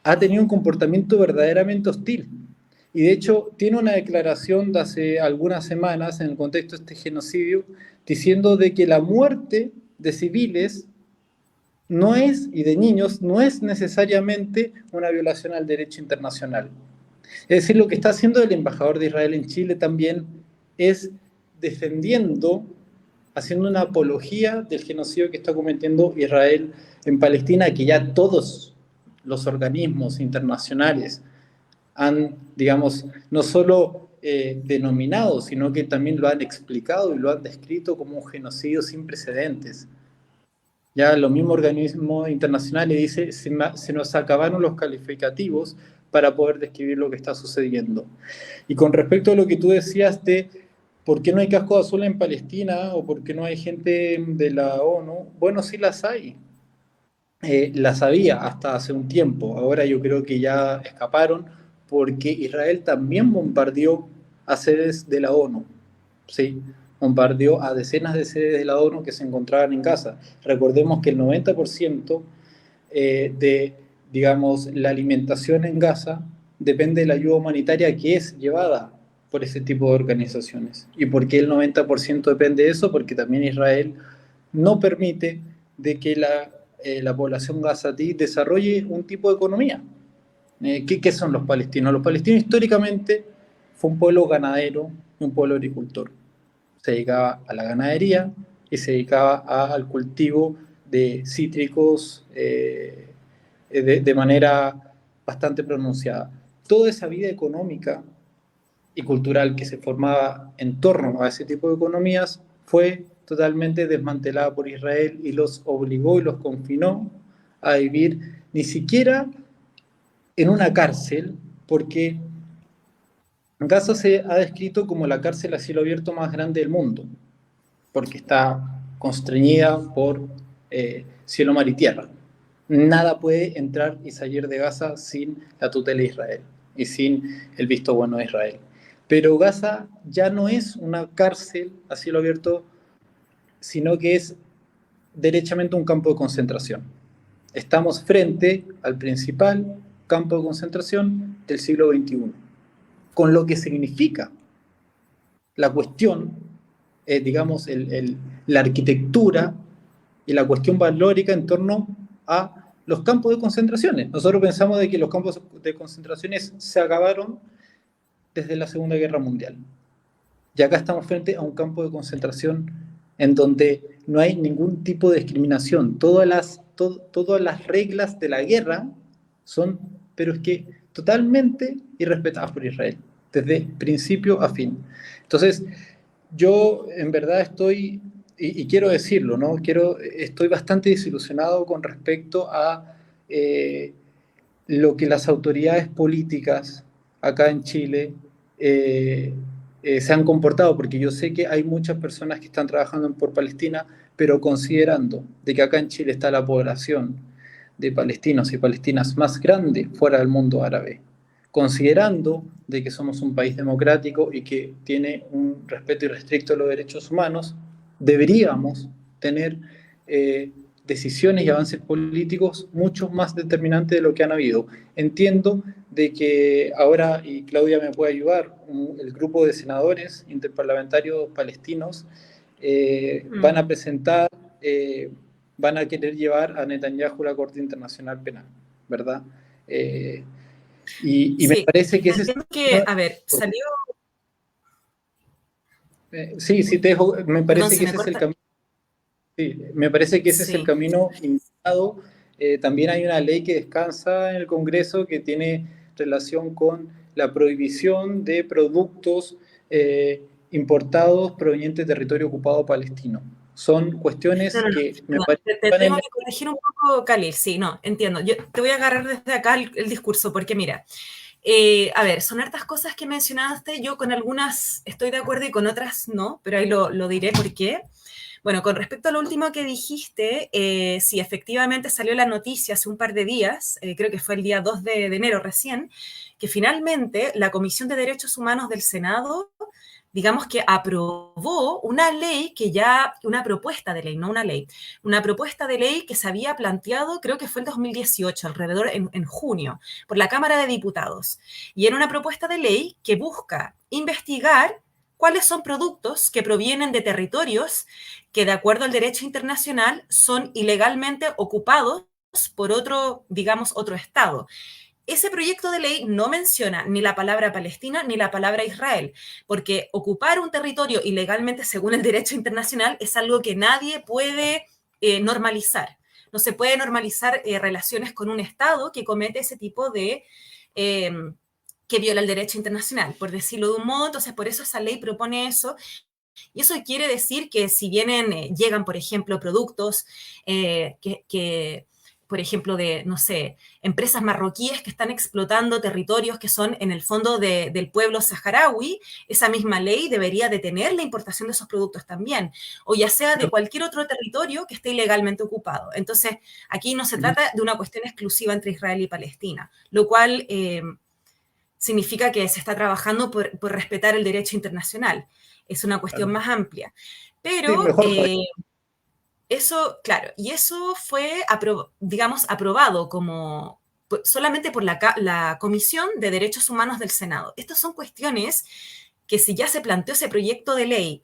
ha tenido un comportamiento verdaderamente hostil. Y de hecho tiene una declaración de hace algunas semanas en el contexto de este genocidio diciendo de que la muerte de civiles no es, y de niños, no es necesariamente una violación al derecho internacional. Es decir, lo que está haciendo el embajador de Israel en Chile también es defendiendo, haciendo una apología del genocidio que está cometiendo Israel en Palestina, que ya todos los organismos internacionales han, digamos, no solo denominado, sino que también lo han explicado y lo han descrito como un genocidio sin precedentes. Ya los mismos organismos internacionales dicen, se nos acabaron los calificativos para poder describir lo que está sucediendo. Y con respecto a lo que tú decías de por qué no hay casco azul en Palestina o por qué no hay gente de la ONU, bueno, sí las hay. Las había hasta hace un tiempo, ahora yo creo que ya escaparon porque Israel también bombardeó a sedes de la ONU, ¿sí? Bombardeó a decenas de sedes de la ONU que se encontraban en Gaza. Recordemos que el 90% de, digamos, la alimentación en Gaza depende de la ayuda humanitaria que es llevada por ese tipo de organizaciones. ¿Y por qué el 90% depende de eso? Porque también Israel no permite de que la población gazatí desarrolle un tipo de economía. ¿Qué son los palestinos? Los palestinos históricamente fue un pueblo ganadero, un pueblo agricultor. Se dedicaba a la ganadería y se dedicaba al cultivo de cítricos de manera bastante pronunciada. Toda esa vida económica y cultural que se formaba en torno a ese tipo de economías fue totalmente desmantelada por Israel y los obligó y los confinó a vivir ni siquiera en una cárcel, porque Gaza se ha descrito como la cárcel a cielo abierto más grande del mundo, porque está constreñida por cielo, mar y tierra. Nada puede entrar y salir de Gaza sin la tutela de Israel y sin el visto bueno de Israel. Pero Gaza ya no es una cárcel a cielo abierto, sino que es derechamente un campo de concentración. Estamos frente al principal campo de concentración del siglo XXI, con lo que significa la cuestión, digamos, la arquitectura y la cuestión valórica en torno a los campos de concentraciones. Nosotros pensamos de que los campos de concentraciones se acabaron desde la Segunda Guerra Mundial. Y acá estamos frente a un campo de concentración en donde no hay ningún tipo de discriminación. Todas las reglas de la guerra son, pero es que totalmente irrespetadas por Israel, desde principio a fin. Entonces, yo en verdad estoy, y quiero decirlo, ¿no? Estoy bastante desilusionado con respecto a lo que las autoridades políticas acá en Chile se han comportado, porque yo sé que hay muchas personas que están trabajando por Palestina, pero considerando de que acá en Chile está la población de palestinos y palestinas más grande fuera del mundo árabe, considerando de que somos un país democrático y que tiene un respeto irrestricto a los derechos humanos, deberíamos tener decisiones y avances políticos mucho más determinantes de lo que han habido. Entiendo de que ahora, y Claudia me puede ayudar, el grupo de senadores interparlamentarios palestinos van a presentar, van a querer llevar a Netanyahu a la Corte Internacional Penal, ¿verdad? Y sí, me parece que ese es... que, a ver, salió... sí, te dejo, me parece Perdón, que ese es el camino. Sí, me parece que ese es el camino indicado. También hay una ley que descansa en el Congreso que tiene relación con la prohibición de productos importados provenientes de territorio ocupado palestino. Son cuestiones que me parecen... Te tengo que corregir un poco, Khalil, sí, no, entiendo. Yo te voy a agarrar desde acá el discurso, porque mira, a ver, son hartas cosas que mencionaste, yo con algunas estoy de acuerdo y con otras no, pero ahí lo diré por qué. Bueno, con respecto a lo último que dijiste, sí, efectivamente salió la noticia hace un par de días, creo que fue el día 2 de enero recién, que finalmente la Comisión de Derechos Humanos del Senado digamos que aprobó una ley que ya, una propuesta de ley, no una ley, una propuesta de ley que se había planteado, creo que fue en 2018, alrededor en junio, por la Cámara de Diputados. Y era una propuesta de ley que busca investigar cuáles son productos que provienen de territorios que, de acuerdo al derecho internacional, son ilegalmente ocupados por otro, digamos, otro Estado. Ese proyecto de ley no menciona ni la palabra Palestina ni la palabra Israel, porque ocupar un territorio ilegalmente según el derecho internacional es algo que nadie puede normalizar. No se puede normalizar relaciones con un Estado que comete ese tipo de... que viola el derecho internacional, por decirlo de un modo. Entonces, por eso esa ley propone eso. Y eso quiere decir que si vienen, llegan, por ejemplo, productos por ejemplo, de, no sé, empresas marroquíes que están explotando territorios que son en el fondo del pueblo saharaui, esa misma ley debería detener la importación de esos productos también, o ya sea de cualquier otro territorio que esté ilegalmente ocupado. Entonces, aquí no se trata de una cuestión exclusiva entre Israel y Palestina, lo cual significa que se está trabajando por respetar el derecho internacional. Es una cuestión más amplia. Pero... eso, claro, y eso fue, digamos, aprobado como solamente por la Comisión de Derechos Humanos del Senado. Estas son cuestiones que si ya se planteó ese proyecto de ley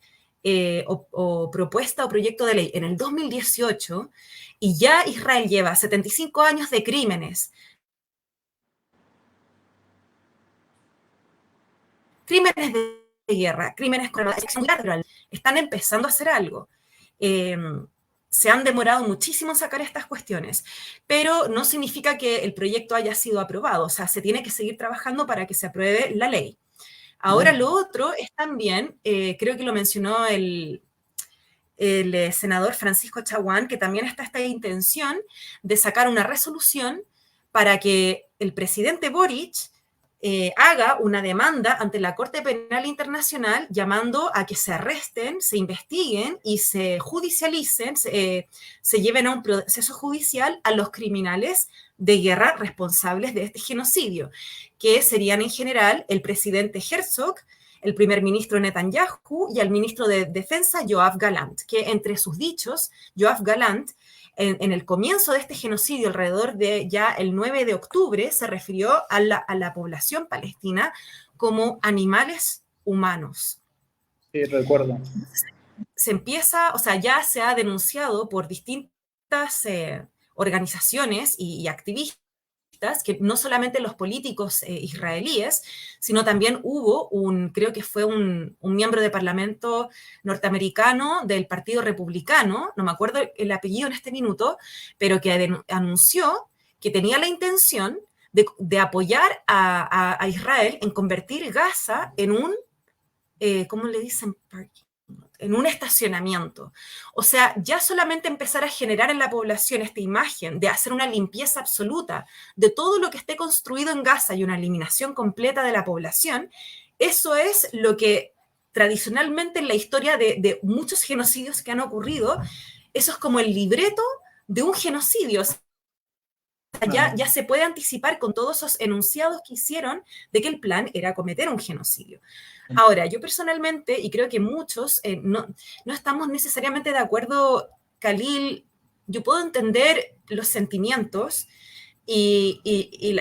o propuesta o proyecto de ley en el 2018 y ya Israel lleva 75 años de crímenes de guerra, crímenes contra la acción lateral, están empezando a hacer algo. Se han demorado muchísimo en sacar estas cuestiones, pero no significa que el proyecto haya sido aprobado, o sea, se tiene que seguir trabajando para que se apruebe la ley. Ahora, lo otro es también, creo que lo mencionó el senador Francisco Chaguán, que también está esta intención de sacar una resolución para que el presidente Boric haga una demanda ante la Corte Penal Internacional llamando a que se arresten, se investiguen y se judicialicen, se lleven a un proceso judicial a los criminales de guerra responsables de este genocidio, que serían en general el presidente Herzog, el primer ministro Netanyahu y el ministro de Defensa Yoav Gallant, que entre sus dichos, Yoav Gallant, en el comienzo de este genocidio, alrededor de ya el 9 de octubre, se refirió a la población palestina como animales humanos. Sí, recuerdo. Se empieza, o sea, ya se ha denunciado por distintas organizaciones y activistas que no solamente los políticos israelíes, sino también hubo creo que fue un miembro de parlamento norteamericano del Partido Republicano, no me acuerdo el apellido en este minuto, pero que anunció que tenía la intención de apoyar a Israel en convertir Gaza en un, ¿cómo le dicen? En un estacionamiento. O sea, ya solamente empezar a generar en la población esta imagen de hacer una limpieza absoluta de todo lo que esté construido en Gaza y una eliminación completa de la población, eso es lo que tradicionalmente en la historia de muchos genocidios que han ocurrido, eso es como el libreto de un genocidio. O sea, ya se puede anticipar con todos esos enunciados que hicieron de que el plan era cometer un genocidio. Ahora, yo personalmente, y creo que muchos, no estamos necesariamente de acuerdo, Khalil, yo puedo entender los sentimientos y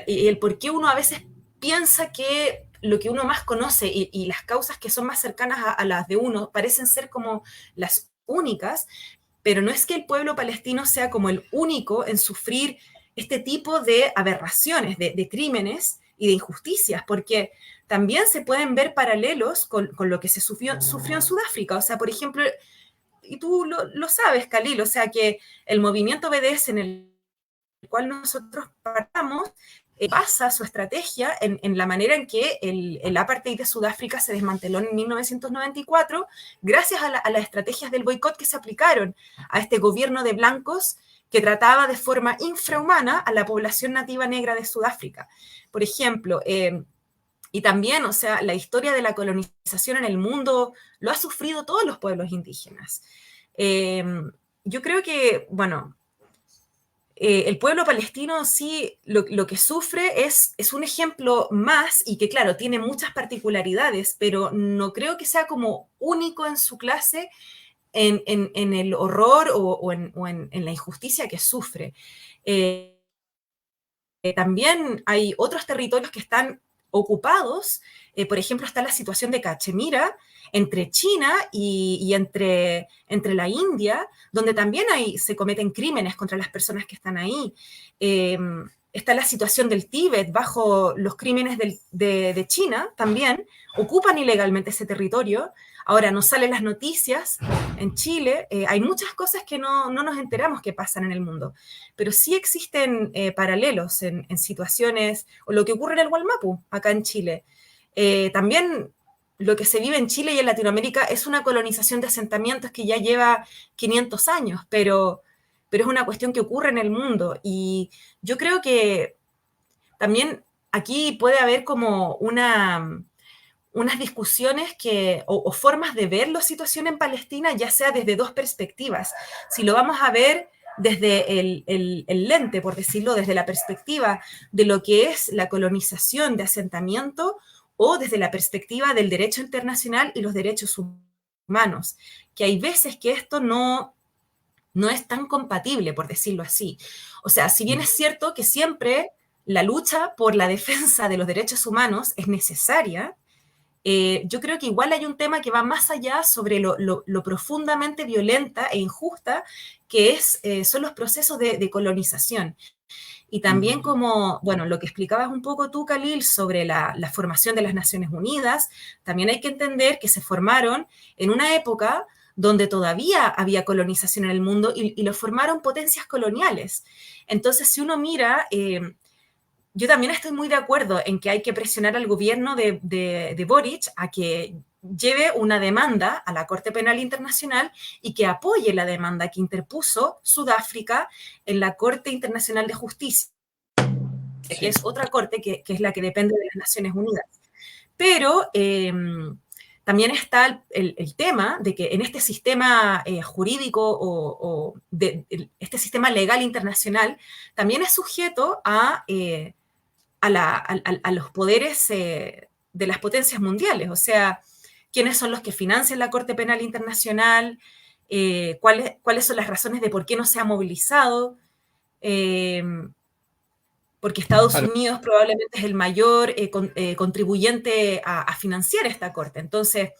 el por qué uno a veces piensa que lo que uno más conoce y las causas que son más cercanas a las de uno parecen ser como las únicas, pero no es que el pueblo palestino sea como el único en sufrir este tipo de aberraciones, de crímenes y de injusticias, porque también se pueden ver paralelos con lo que se sufrió en Sudáfrica. O sea, por ejemplo, y tú lo sabes, Khalil, o sea, que el movimiento BDS en el cual nosotros partamos basa su estrategia en la manera en que el apartheid de Sudáfrica se desmanteló en 1994 gracias a las estrategias del boicot que se aplicaron a este gobierno de blancos que trataba de forma infrahumana a la población nativa negra de Sudáfrica. Por ejemplo, y también, o sea, la historia de la colonización en el mundo lo ha sufrido todos los pueblos indígenas. Yo creo que, bueno, el pueblo palestino sí lo que sufre es un ejemplo más y que, claro, tiene muchas particularidades, pero no creo que sea como único en su clase en el horror o en la injusticia que sufre. También hay otros territorios que están ocupados. Por ejemplo, está la situación de Cachemira entre China y entre la India, donde también se cometen crímenes contra las personas que están ahí. Está la situación del Tíbet bajo los crímenes de China también, ocupan ilegalmente ese territorio. Ahora, no salen las noticias en Chile, hay muchas cosas que no nos enteramos que pasan en el mundo, pero sí existen paralelos en situaciones, o lo que ocurre en el Gualmapu, acá en Chile. También lo que se vive en Chile y en Latinoamérica es una colonización de asentamientos que ya lleva 500 años, pero es una cuestión que ocurre en el mundo. Y yo creo que también aquí puede haber como unas discusiones o formas de ver la situación en Palestina, ya sea desde dos perspectivas. Si lo vamos a ver desde el lente, por decirlo, desde la perspectiva de lo que es la colonización de asentamiento o desde la perspectiva del derecho internacional y los derechos humanos, que hay veces que esto no es tan compatible, por decirlo así. O sea, si bien es cierto que siempre la lucha por la defensa de los derechos humanos es necesaria, yo creo que igual hay un tema que va más allá sobre lo profundamente violenta e injusta que son los procesos de colonización. Y también como, bueno, lo que explicabas un poco tú, Khalil, sobre la formación de las Naciones Unidas, también hay que entender que se formaron en una época donde todavía había colonización en el mundo y lo formaron potencias coloniales. Entonces, si uno mira, yo también estoy muy de acuerdo en que hay que presionar al gobierno de Boric a que lleve una demanda a la Corte Penal Internacional y que apoye la demanda que interpuso Sudáfrica en la Corte Internacional de Justicia, Sí. que es otra corte que es la que depende de las Naciones Unidas. Pero también está el tema de que en este sistema jurídico este sistema legal internacional también es sujeto a los poderes de las potencias mundiales, o sea, quiénes son los que financian la Corte Penal Internacional, cuáles son las razones de por qué no se ha movilizado, eh, porque Estados Unidos probablemente es el mayor contribuyente a financiar esta Corte. Entonces,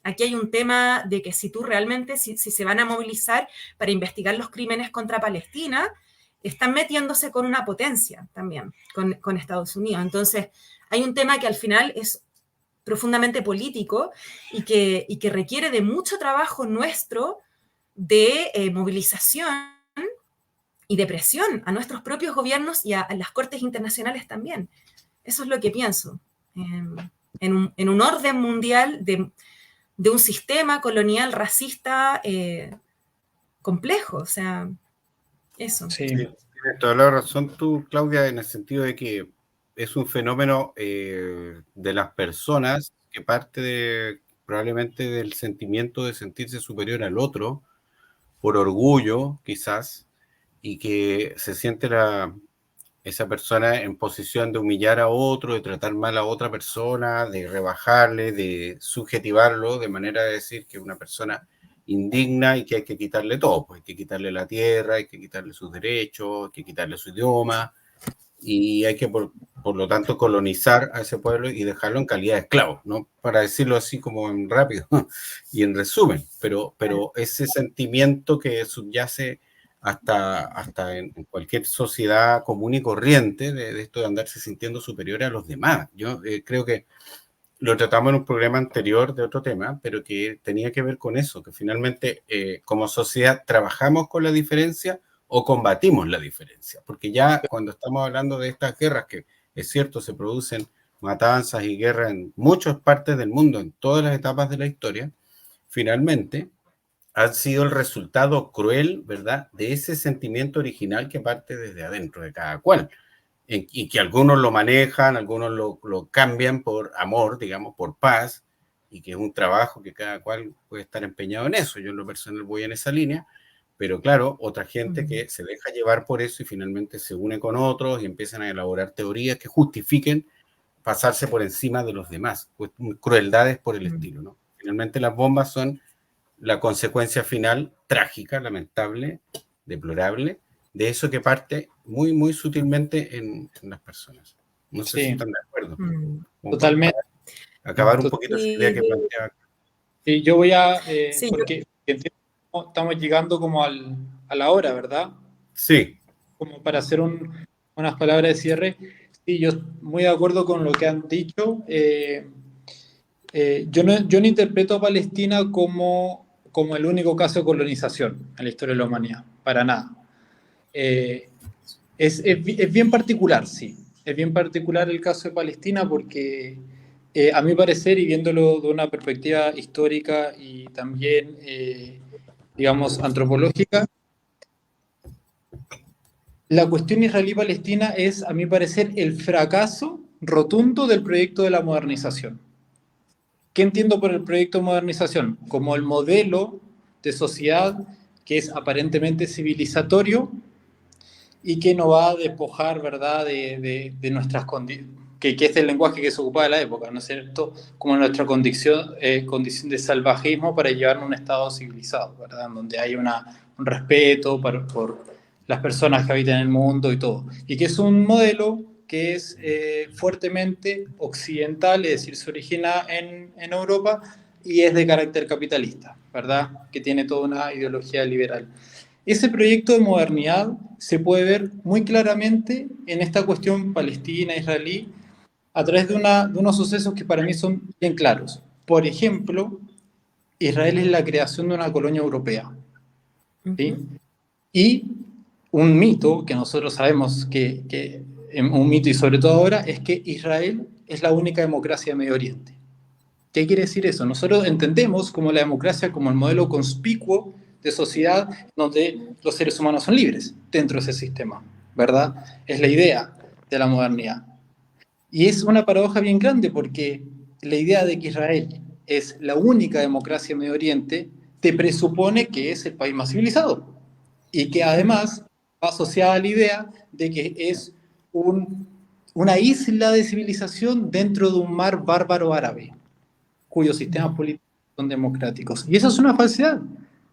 aquí hay un tema de que si tú realmente, si se van a movilizar para investigar los crímenes contra Palestina, están metiéndose con una potencia también, con Estados Unidos. Entonces, hay un tema que al final es profundamente político y que requiere de mucho trabajo nuestro de movilización y de presión a nuestros propios gobiernos y a las cortes internacionales también. Eso es lo que pienso. En un orden mundial de un sistema colonial racista complejo, o sea, eso. Sí. Sí, tienes toda la razón tú, Claudia, en el sentido de que es un fenómeno de las personas que parte probablemente del sentimiento de sentirse superior al otro, por orgullo quizás, y que se siente esa persona en posición de humillar a otro, de tratar mal a otra persona, de rebajarle, de subjetivarlo, de manera de decir que es una persona indigna y que hay que quitarle todo, pues hay que quitarle la tierra, hay que quitarle sus derechos, hay que quitarle su idioma, y hay que, por lo tanto, colonizar a ese pueblo y dejarlo en calidad de esclavo, ¿no? Para decirlo así como en rápido y en resumen, pero ese sentimiento que subyace hasta en cualquier sociedad común y corriente de esto de andarse sintiendo superior a los demás. Yo creo que lo tratamos en un programa anterior de otro tema, pero que tenía que ver con eso, que finalmente como sociedad trabajamos con la diferencia o combatimos la diferencia, porque ya cuando estamos hablando de estas guerras, que es cierto, se producen matanzas y guerras en muchas partes del mundo, en todas las etapas de la historia, finalmente han sido el resultado cruel, ¿verdad?, de ese sentimiento original que parte desde adentro de cada cual, y que algunos lo manejan, algunos lo cambian por amor, digamos, por paz, y que es un trabajo que cada cual puede estar empeñado en eso. Yo en lo personal voy en esa línea, Pero claro, otra gente que se deja llevar por eso y finalmente se une con otros y empiezan a elaborar teorías que justifiquen pasarse por encima de los demás, pues, crueldades por el estilo, ¿no? Finalmente las bombas son la consecuencia final trágica, lamentable, deplorable, de eso que parte muy, muy sutilmente en las personas. No sé si están de acuerdo. Totalmente. Acabar un poquito esa idea que planteaba. Sí, yo voy a, Sí, porque estamos llegando como a la hora, ¿verdad? Sí. Como para hacer unas palabras de cierre. Sí, yo muy de acuerdo con lo que han dicho. Yo no interpreto a Palestina como el único caso de colonización en la historia de la humanidad, para nada. Es bien particular, sí. Es bien particular el caso de Palestina porque, a mi parecer, y viéndolo de una perspectiva histórica y también, digamos, antropológica, la cuestión israelí-palestina es, a mi parecer, el fracaso rotundo del proyecto de la modernización. ¿Qué entiendo por el proyecto de modernización? Como el modelo de sociedad que es aparentemente civilizatorio y que no va a despojar, ¿verdad?, de nuestras condiciones, que es el lenguaje que se ocupaba de la época, ¿no es cierto?, como nuestra condición de salvajismo para llevarnos a un estado civilizado, ¿verdad?, donde hay un respeto por las personas que habitan el mundo y todo. Y que es un modelo que es fuertemente occidental, es decir, se origina en Europa y es de carácter capitalista, ¿verdad?, que tiene toda una ideología liberal. Ese proyecto de modernidad se puede ver muy claramente en esta cuestión palestina-israelí a través de unos sucesos que para mí son bien claros. Por ejemplo, Israel es la creación de una colonia europea, ¿sí? Y un mito que nosotros sabemos que un mito y sobre todo ahora es que Israel es la única democracia de Medio Oriente. ¿Qué quiere decir eso? Nosotros entendemos como la democracia como el modelo conspicuo de sociedad donde los seres humanos son libres dentro de ese sistema, ¿verdad? Es la idea de la modernidad. Y es una paradoja bien grande porque la idea de que Israel es la única democracia en Medio Oriente te presupone que es el país más civilizado y que además va asociada a la idea de que es una isla de civilización dentro de un mar bárbaro árabe cuyos sistemas políticos son democráticos. Y eso es una falsedad.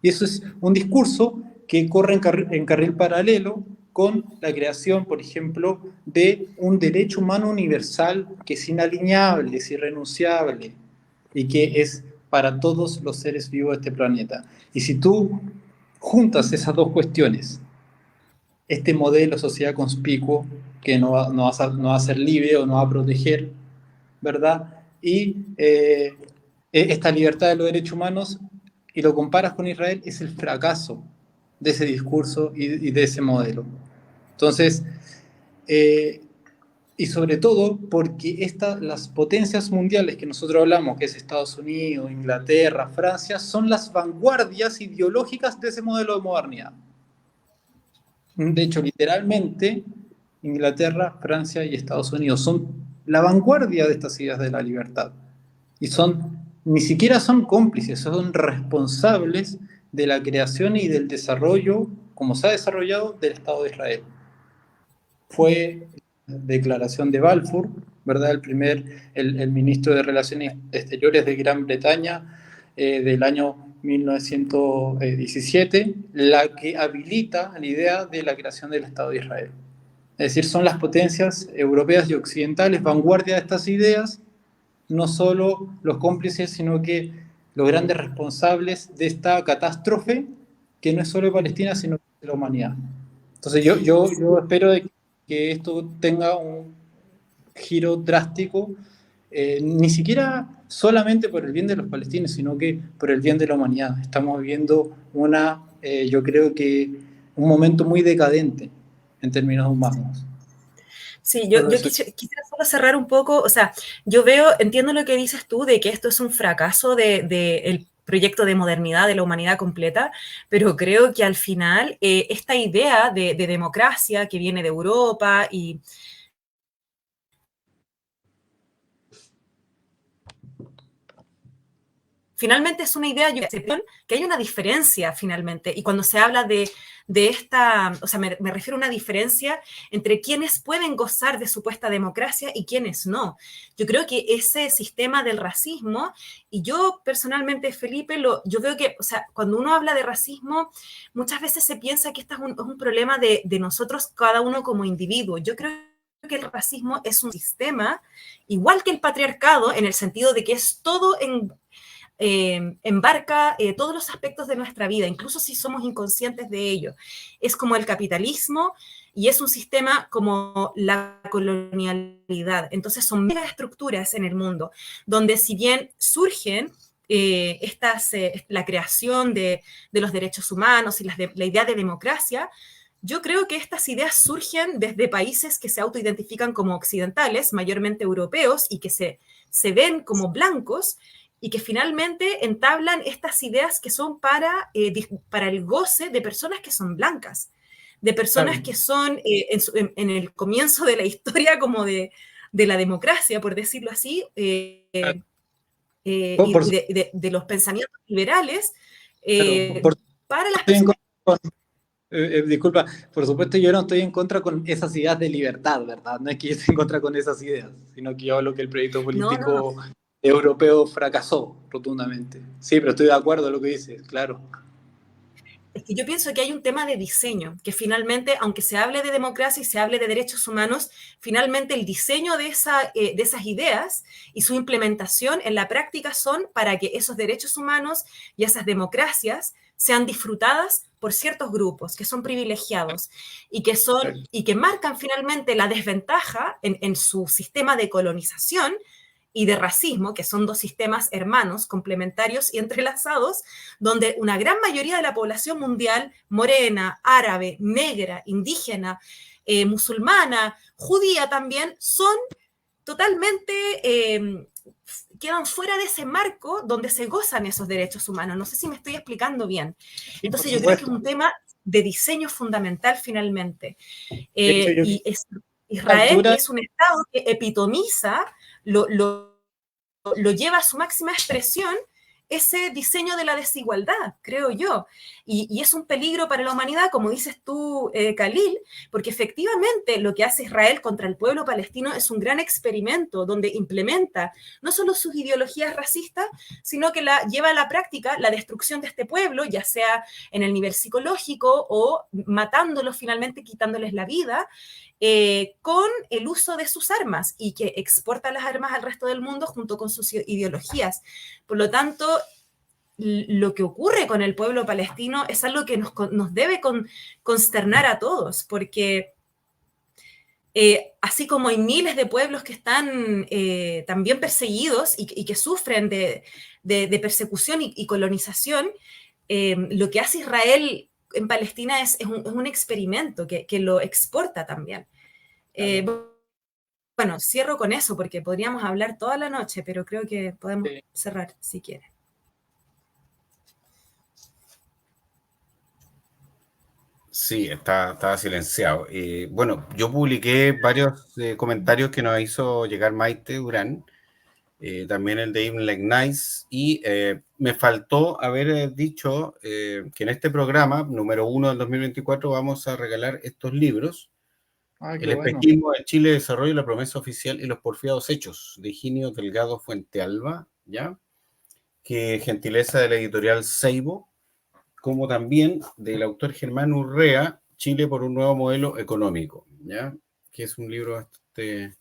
Y eso es un discurso que corre en carril paralelo con la creación, por ejemplo, de un derecho humano universal que es inalienable, es irrenunciable y que es para todos los seres vivos de este planeta. Y si tú juntas esas dos cuestiones, este modelo de sociedad conspicuo que no va a ser libre o no va a proteger, ¿verdad? Y esta libertad de los derechos humanos, y lo comparas con Israel, es el fracaso de ese discurso y de ese modelo. Entonces, y sobre todo porque las potencias mundiales que nosotros hablamos, que es Estados Unidos, Inglaterra, Francia, son las vanguardias ideológicas de ese modelo de modernidad. De hecho, literalmente, Inglaterra, Francia y Estados Unidos son la vanguardia de estas ideas de la libertad. Y ni siquiera son cómplices, son responsables de la creación y del desarrollo, como se ha desarrollado, del Estado de Israel. Fue la declaración de Balfour, ¿verdad? El ministro de Relaciones Exteriores de Gran Bretaña del año 1917, la que habilita la idea de la creación del Estado de Israel. Es decir, son las potencias europeas y occidentales vanguardia de estas ideas, no solo los cómplices, sino que los grandes responsables de esta catástrofe, que no es solo de Palestina, sino de la humanidad. Entonces yo espero que esto tenga un giro drástico, ni siquiera solamente por el bien de los palestinos, sino que por el bien de la humanidad. Estamos viviendo yo creo que un momento muy decadente en términos humanos. Sí, yo quisiera solo cerrar un poco, o sea, entiendo lo que dices tú de que esto es un fracaso del proyecto de modernidad de la humanidad completa, pero creo que al final esta idea de democracia que viene de Europa y finalmente es una idea que hay una diferencia finalmente, y cuando se habla de esta, o sea, me refiero a una diferencia entre quienes pueden gozar de supuesta democracia y quienes no. Yo creo que ese sistema del racismo, y yo personalmente, Felipe, yo veo que, o sea, cuando uno habla de racismo, muchas veces se piensa que este es un problema de nosotros, cada uno como individuo. Yo creo que el racismo es un sistema, igual que el patriarcado, en el sentido de que es todo embarca todos los aspectos de nuestra vida, incluso si somos inconscientes de ello. Es como el capitalismo y es un sistema como la colonialidad. Entonces son megaestructuras en el mundo, donde si bien surgen la creación de los derechos humanos y la idea de democracia, yo creo que estas ideas surgen desde países que se autoidentifican como occidentales, mayormente europeos, y que se ven como blancos, y que finalmente entablan estas ideas que son para el goce de personas que son blancas, de personas que son en el comienzo de la historia como de la democracia, por decirlo así, y de los pensamientos liberales, para las personas. Disculpa, por supuesto yo no estoy en contra con esas ideas de libertad, ¿verdad? No es que yo esté en contra con esas ideas, sino que yo hablo que el proyecto político europeo fracasó rotundamente. Sí, pero estoy de acuerdo en lo que dices, claro. Es que yo pienso que hay un tema de diseño, que finalmente, aunque se hable de democracia y se hable de derechos humanos, finalmente el diseño de esas ideas y su implementación en la práctica son para que esos derechos humanos y esas democracias sean disfrutadas por ciertos grupos que son privilegiados y que marcan finalmente la desventaja en su sistema de colonización y de racismo, que son dos sistemas hermanos, complementarios y entrelazados, donde una gran mayoría de la población mundial, morena, árabe, negra, indígena, musulmana, judía también, son totalmente, quedan fuera de ese marco donde se gozan esos derechos humanos. No sé si me estoy explicando bien. Entonces yo creo que es un tema de diseño fundamental finalmente. Israel es un Estado que epitomiza, lo lleva a su máxima expresión ese diseño de la desigualdad, creo yo. Y es un peligro para la humanidad, como dices tú, Khalil, porque efectivamente lo que hace Israel contra el pueblo palestino es un gran experimento donde implementa no solo sus ideologías racistas, sino que lleva a la práctica la destrucción de este pueblo, ya sea en el nivel psicológico o matándolos finalmente, quitándoles la vida, con el uso de sus armas, y que exporta las armas al resto del mundo junto con sus ideologías. Por lo tanto, lo que ocurre con el pueblo palestino es algo que nos debe consternar a todos, porque así como hay miles de pueblos que están también perseguidos y que sufren de persecución y colonización, lo que hace Israel en Palestina es un experimento que lo exporta también. Bueno, cierro con eso porque podríamos hablar toda la noche, pero creo que podemos cerrar si quieres. Sí, estaba silenciado. Bueno, yo publiqué varios comentarios que nos hizo llegar Maite Durán, también el de Even Like Nice, y me faltó haber dicho que en este programa, número 1 del 2024, vamos a regalar estos libros. El espejismo de Chile, desarrollo, la promesa oficial y los porfiados hechos, de Higinio Delgado Fuentealba, ¿ya? Que gentileza de la editorial Seibo, como también del autor Germán Urrea, Chile por un nuevo modelo económico, ¿ya? Que es un libro bastante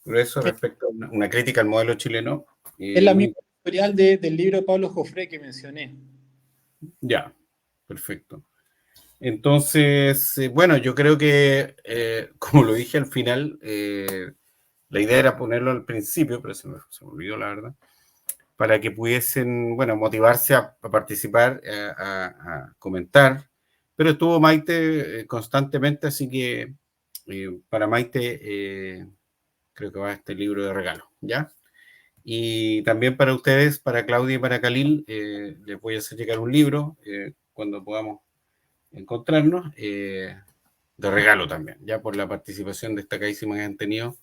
grueso respecto a una crítica al modelo chileno. Es la misma editorial del libro de Pablo Jofré que mencioné. Ya, perfecto. Entonces, bueno, yo creo que, como lo dije al final, la idea era ponerlo al principio, pero se me olvidó la verdad, para que pudiesen, bueno, motivarse a participar, a comentar, pero estuvo Maite constantemente, así que para Maite creo que va este libro de regalo, ¿ya? Y también para ustedes, para Claudia y para Khalil, les voy a hacer llegar un libro cuando podamos encontrarnos, de regalo también, ya por la participación destacadísima que han tenido,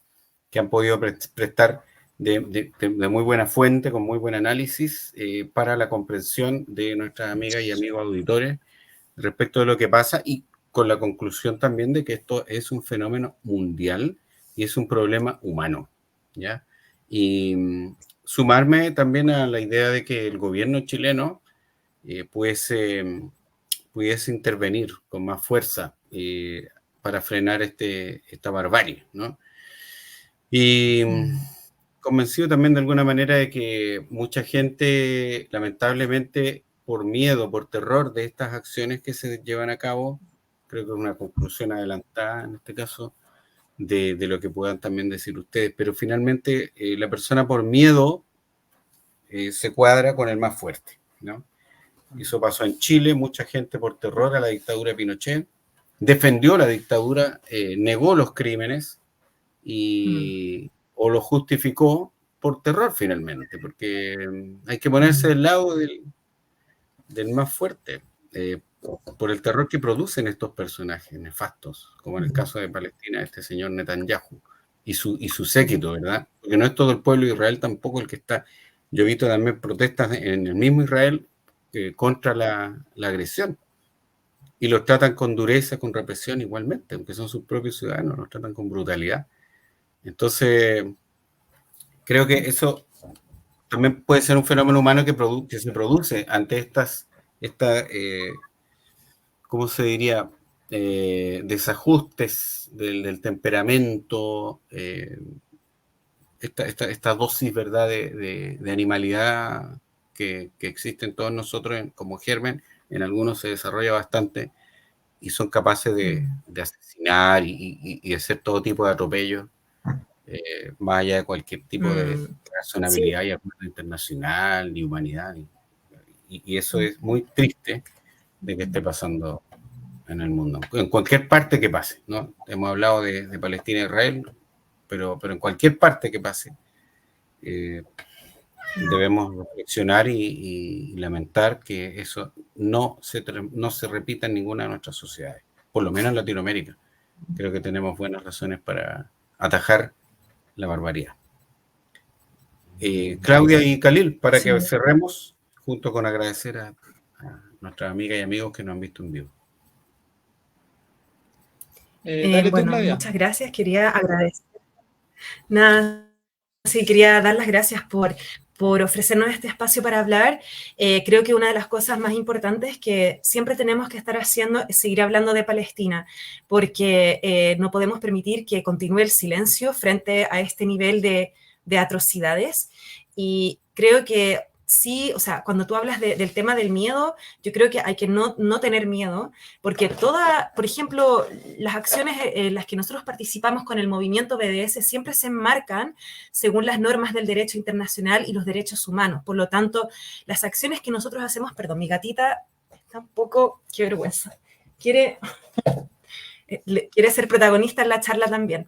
que han podido prestar de muy buena fuente, con muy buen análisis, para la comprensión de nuestras amigas y amigos auditores respecto de lo que pasa, y con la conclusión también de que esto es un fenómeno mundial y es un problema humano, ¿ya? Y sumarme también a la idea de que el gobierno chileno pudiese intervenir con más fuerza para frenar esta barbarie, ¿no? Y convencido también de alguna manera de que mucha gente, lamentablemente, por miedo, por terror de estas acciones que se llevan a cabo, creo que es una conclusión adelantada en este caso, de lo que puedan también decir ustedes, pero finalmente la persona por miedo se cuadra con el más fuerte, ¿no? Eso pasó en Chile, mucha gente por terror a la dictadura de Pinochet defendió la dictadura, negó los crímenes o lo justificó por terror finalmente, porque hay que ponerse del lado del más fuerte, por el terror que producen estos personajes nefastos, como en el caso de Palestina, este señor Netanyahu y su séquito, ¿verdad? Porque no es todo el pueblo de Israel tampoco el que está. Yo he visto también protestas en el mismo Israel contra la agresión, y los tratan con dureza, con represión igualmente, aunque son sus propios ciudadanos, los tratan con brutalidad. Entonces, creo que eso también puede ser un fenómeno humano que se produce ante ¿cómo se diría? Desajustes del temperamento, esta dosis, ¿verdad?, de animalidad que existe en todos nosotros como germen. En algunos se desarrolla bastante y son capaces de asesinar y hacer todo tipo de atropellos, más allá de cualquier tipo de razonabilidad y acuerdo internacional ni humanidad. Y eso es muy triste de que esté pasando en el mundo, en cualquier parte que pase, ¿no? Hemos hablado de Palestina e Israel, pero en cualquier parte que pase, debemos reflexionar y lamentar que eso no se repita en ninguna de nuestras sociedades, por lo menos en Latinoamérica. Creo que tenemos buenas razones para atajar la barbarie. Claudia y Khalil, para que cerremos, junto con agradecer a nuestras amigas y amigos que nos han visto en vivo. Bueno, muchas gracias. Quería agradecer. Quería dar las gracias por ofrecernos este espacio para hablar. Creo que una de las cosas más importantes que siempre tenemos que estar haciendo es seguir hablando de Palestina, porque no podemos permitir que continúe el silencio frente a este nivel de atrocidades. Y creo que sí, o sea, cuando tú hablas del tema del miedo, yo creo que hay que no tener miedo, porque por ejemplo, las acciones en las que nosotros participamos con el movimiento BDS siempre se enmarcan según las normas del derecho internacional y los derechos humanos. Por lo tanto, las acciones que nosotros hacemos, perdón, mi gatita está un poco, qué vergüenza, quiere ser protagonista en la charla también.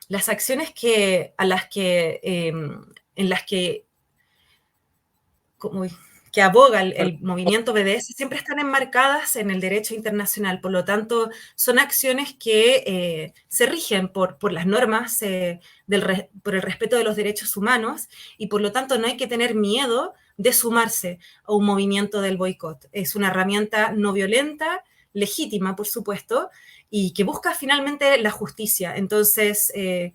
Las acciones en las que aboga el movimiento BDS siempre están enmarcadas en el derecho internacional. Por lo tanto, son acciones que se rigen por las normas, por el respeto de los derechos humanos, y por lo tanto no hay que tener miedo de sumarse a un movimiento del boicot. Es una herramienta no violenta, legítima, por supuesto, y que busca finalmente la justicia. Entonces, y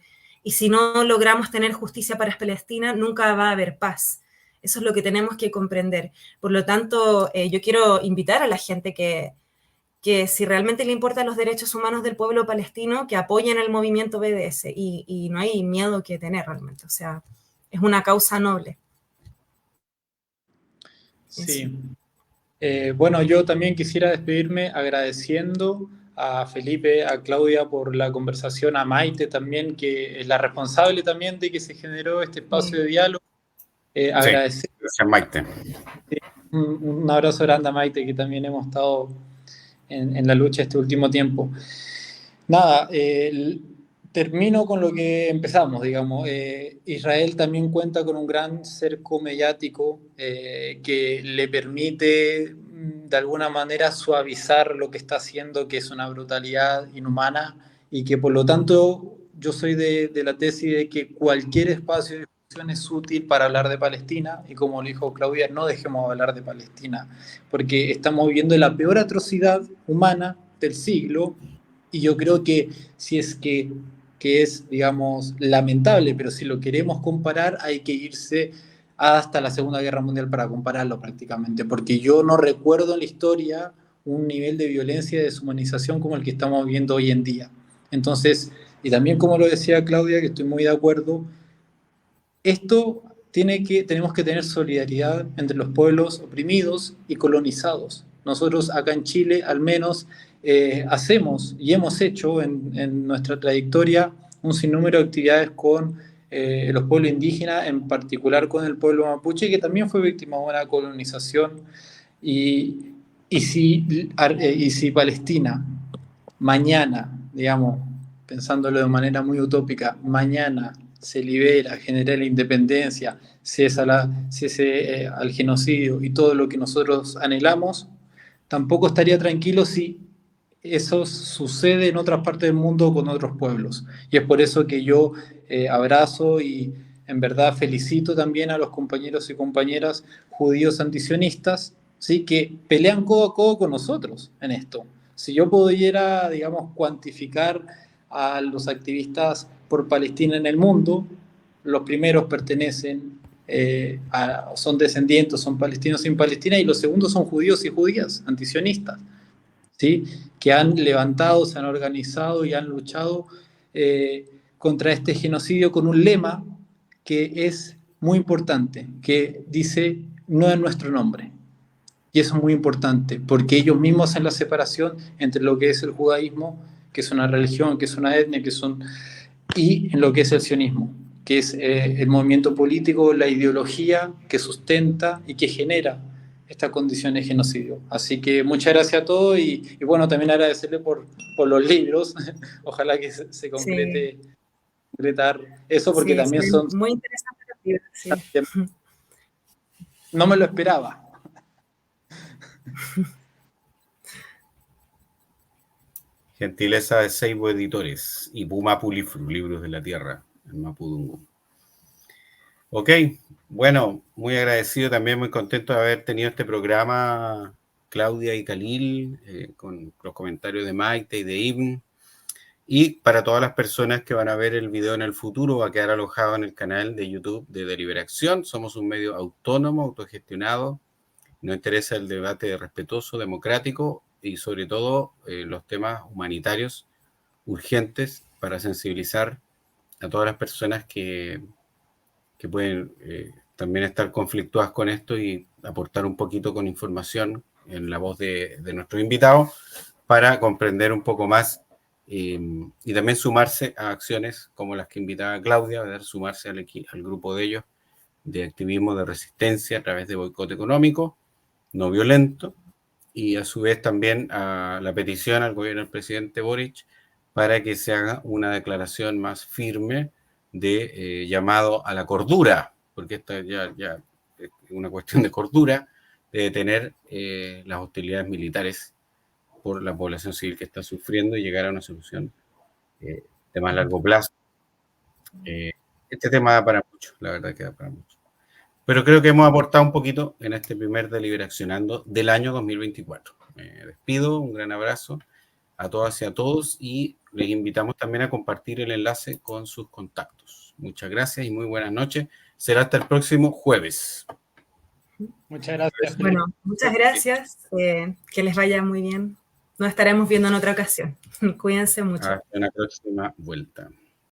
si no logramos tener justicia para Palestina, nunca va a haber paz. Eso es lo que tenemos que comprender. Por lo tanto, yo quiero invitar a la gente que si realmente le importan los derechos humanos del pueblo palestino, que apoyen el movimiento BDS, y no hay miedo que tener realmente. O sea, es una causa noble. Sí. Bueno, yo también quisiera despedirme agradeciendo a Felipe, a Claudia por la conversación, a Maite también, que es la responsable también de que se generó este espacio de diálogo. Agradecer. Gracias, Maite. Un abrazo grande a Maite, que también hemos estado en la lucha este último tiempo. Nada, termino con lo que empezamos, digamos. Israel también cuenta con un gran cerco mediático que le permite de alguna manera suavizar lo que está haciendo, que es una brutalidad inhumana, y que por lo tanto yo soy de la tesis de que cualquier espacio de discusión es útil para hablar de Palestina, y como lo dijo Claudia, no dejemos de hablar de Palestina, porque estamos viviendo la peor atrocidad humana del siglo, y yo creo que si es que es, digamos, lamentable, pero si lo queremos comparar, hay que irse hasta la Segunda Guerra Mundial para compararlo prácticamente, porque yo no recuerdo en la historia un nivel de violencia y deshumanización como el que estamos viviendo hoy en día. Entonces, y también como lo decía Claudia, que estoy muy de acuerdo, tenemos que tener solidaridad entre los pueblos oprimidos y colonizados. Nosotros acá en Chile al menos hacemos y hemos hecho en nuestra trayectoria un sinnúmero de actividades con los pueblos indígenas, en particular con el pueblo mapuche, que también fue víctima de una colonización. Y si Palestina mañana, digamos, pensándolo de manera muy utópica, mañana se libera, genera la independencia, cese al genocidio y todo lo que nosotros anhelamos, tampoco estaría tranquilo si eso sucede en otras partes del mundo con otros pueblos. Y es por eso que yo abrazo y en verdad felicito también a los compañeros y compañeras judíos antisionistas, ¿sí?, que pelean codo a codo con nosotros en esto. Si yo pudiera, digamos, cuantificar a los activistas por Palestina en el mundo, los primeros pertenecen, son descendientes, son palestinos sin Palestina, y los segundos son judíos y judías, antisionistas, ¿sí?, que han levantado, se han organizado y han luchado contra este genocidio con un lema que es muy importante, que dice: no es nuestro nombre. Y eso es muy importante, porque ellos mismos hacen la separación entre lo que es el judaísmo, que es una religión, que es una etnia, y en lo que es el sionismo, que es el movimiento político, la ideología que sustenta y que genera esta condición de genocidio. Así que muchas gracias a todos y bueno, también agradecerle por los libros. Ojalá que se concrete, sí, concretar eso, porque sí, también son muy interesantes los libros. Sí. No me lo esperaba. Gentileza de Seibo Editores y Puma Pulifru, Libros de la Tierra, en Mapudungun. Ok, bueno, muy agradecido también, muy contento de haber tenido este programa, Claudia y Khalil, con los comentarios de Maite y de Ibn. Y para todas las personas que van a ver el video en el futuro, va a quedar alojado en el canal de YouTube de Deliberación. Somos un medio autónomo, autogestionado. Nos interesa el debate respetuoso, democrático y sobre todo los temas humanitarios urgentes para sensibilizar a todas las personas que pueden también estar conflictuadas con esto y aportar un poquito con información en la voz de nuestro invitado para comprender un poco más y también sumarse a acciones como las que invitaba Claudia, ¿verdad? Sumarse al grupo de ellos de activismo de resistencia a través de boicot económico no violento, y a su vez también a la petición al gobierno del presidente Boric para que se haga una declaración más firme de llamado a la cordura, porque esta ya es una cuestión de cordura, de detener las hostilidades militares por la población civil que está sufriendo y llegar a una solución de más largo plazo. Este tema da para mucho, la verdad que da para mucho. Pero creo que hemos aportado un poquito en este primer Deliberacionando del año 2024. Me despido, un gran abrazo a todas y a todos y les invitamos también a compartir el enlace con sus contactos. Muchas gracias y muy buenas noches. Será hasta el próximo jueves. Muchas gracias. Bueno, muchas gracias. Que les vaya muy bien. Nos estaremos viendo en otra ocasión. Cuídense mucho. Hasta una próxima vuelta.